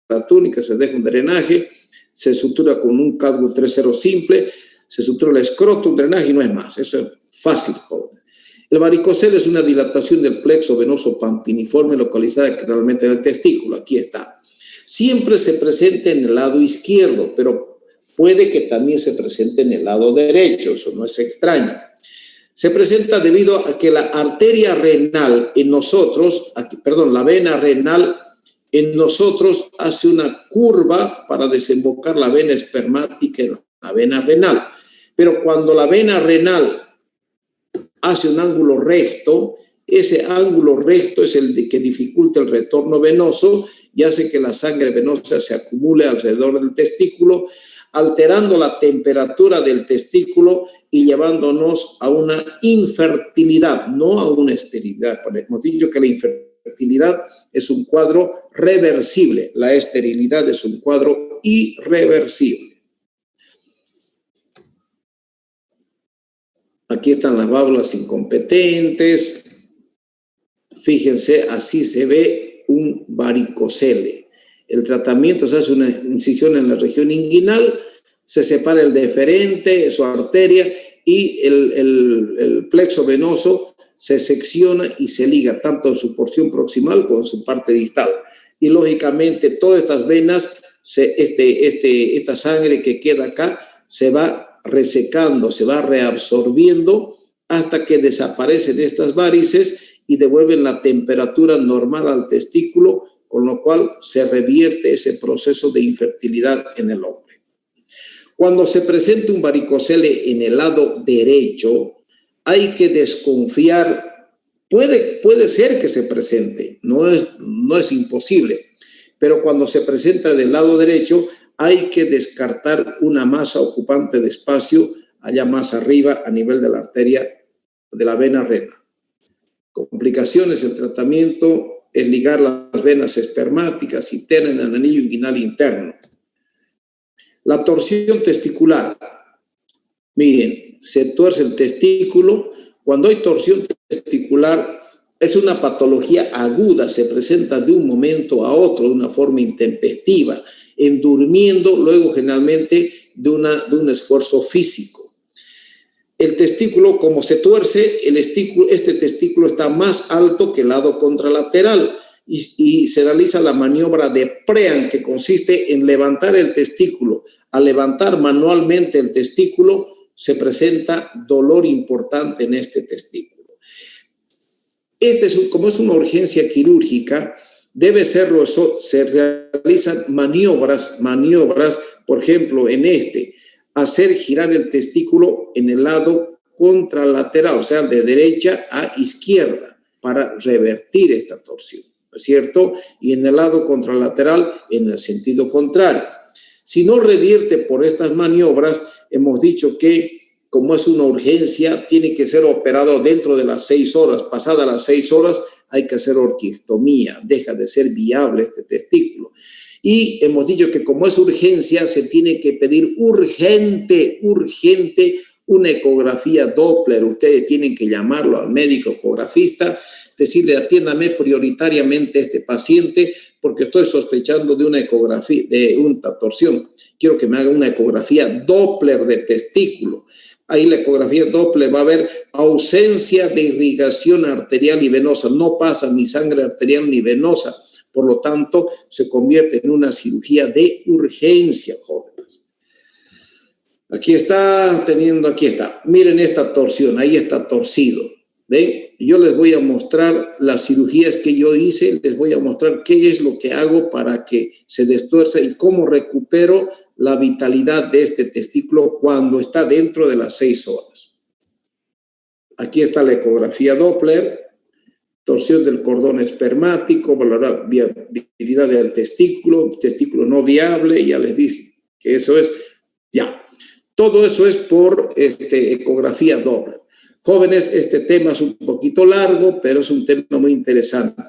la túnica, se deja un drenaje, se sutura con un CADGU 3.0 simple, se sutura el escroto, un drenaje y no es más. Eso es fácil, jóvenes. El varicocele es una dilatación del plexo venoso pampiniforme localizada generalmente en el testículo. Aquí está. Siempre se presenta en el lado izquierdo, pero puede que también se presente en el lado derecho. Eso no es extraño. Se presenta debido a que la arteria renal en nosotros, la vena renal en nosotros hace una curva para desembocar la vena espermática en la vena renal. Pero cuando la vena renal hace un ángulo recto, ese ángulo recto es el que dificulta el retorno venoso y hace que la sangre venosa se acumule alrededor del testículo, alterando la temperatura del testículo y llevándonos a una infertilidad, no a una esterilidad. Hemos dicho que la infertilidad es un cuadro reversible, la esterilidad es un cuadro irreversible. Aquí están las válvulas incompetentes. Fíjense, así se ve un varicocele. El tratamiento se hace una incisión en la región inguinal, se separa el deferente, su arteria, y el plexo venoso se secciona y se liga tanto en su porción proximal como en su parte distal. Y lógicamente todas estas venas, esta sangre que queda acá, se va resecando, se va reabsorbiendo hasta que desaparecen estas varices y devuelven la temperatura normal al testículo, con lo cual se revierte ese proceso de infertilidad en el hombre. Cuando se presenta un varicocele en el lado derecho, hay que desconfiar. Puede ser que se presente, no es imposible, pero cuando se presenta del lado derecho, hay que descartar una masa ocupante de espacio allá más arriba a nivel de la arteria de la vena renal. Complicaciones, el tratamiento es ligar las venas espermáticas internas en el anillo inguinal interno. La torsión testicular. Miren, se tuerce el testículo. Cuando hay torsión testicular, es una patología aguda, se presenta de un momento a otro de una forma intempestiva, endurmiendo luego generalmente de un esfuerzo físico. El testículo, como se tuerce, este testículo está más alto que el lado contralateral y se realiza la maniobra de Prean, que consiste en levantar el testículo. Al levantar manualmente el testículo, se presenta dolor importante en este testículo. Como es una urgencia quirúrgica, se realizan maniobras, por ejemplo, hacer girar el testículo en el lado contralateral, o sea, de derecha a izquierda, para revertir esta torsión, ¿no es cierto? Y en el lado contralateral, en el sentido contrario. Si no revierte por estas maniobras, hemos dicho que, como es una urgencia, tiene que ser operado dentro de las 6 horas. Pasadas las 6 horas, hay que hacer orquistomía, deja de ser viable este testículo. Y hemos dicho que como es urgencia, se tiene que pedir urgente una ecografía Doppler. Ustedes tienen que llamarlo al médico ecografista, decirle: atiéndame prioritariamente a este paciente porque estoy sospechando de una ecografía, de una torsión. Quiero que me haga una ecografía Doppler de testículo. Ahí la ecografía Doppler va a haber ausencia de irrigación arterial y venosa. No pasa ni sangre arterial ni venosa. Por lo tanto, se convierte en una cirugía de urgencia, jóvenes. Aquí está. Miren esta torsión, ahí está torcido. ¿Ven? Yo les voy a mostrar las cirugías que yo hice, les voy a mostrar qué es lo que hago para que se destuerza y cómo recupero la vitalidad de este testículo cuando está dentro de las 6 horas. Aquí está la ecografía Doppler. torsión del cordón espermático, valorar viabilidad del testículo no viable, ya les dije que eso es, ya. Todo eso es por ecografía Doppler. Jóvenes, este tema es un poquito largo, pero es un tema muy interesante.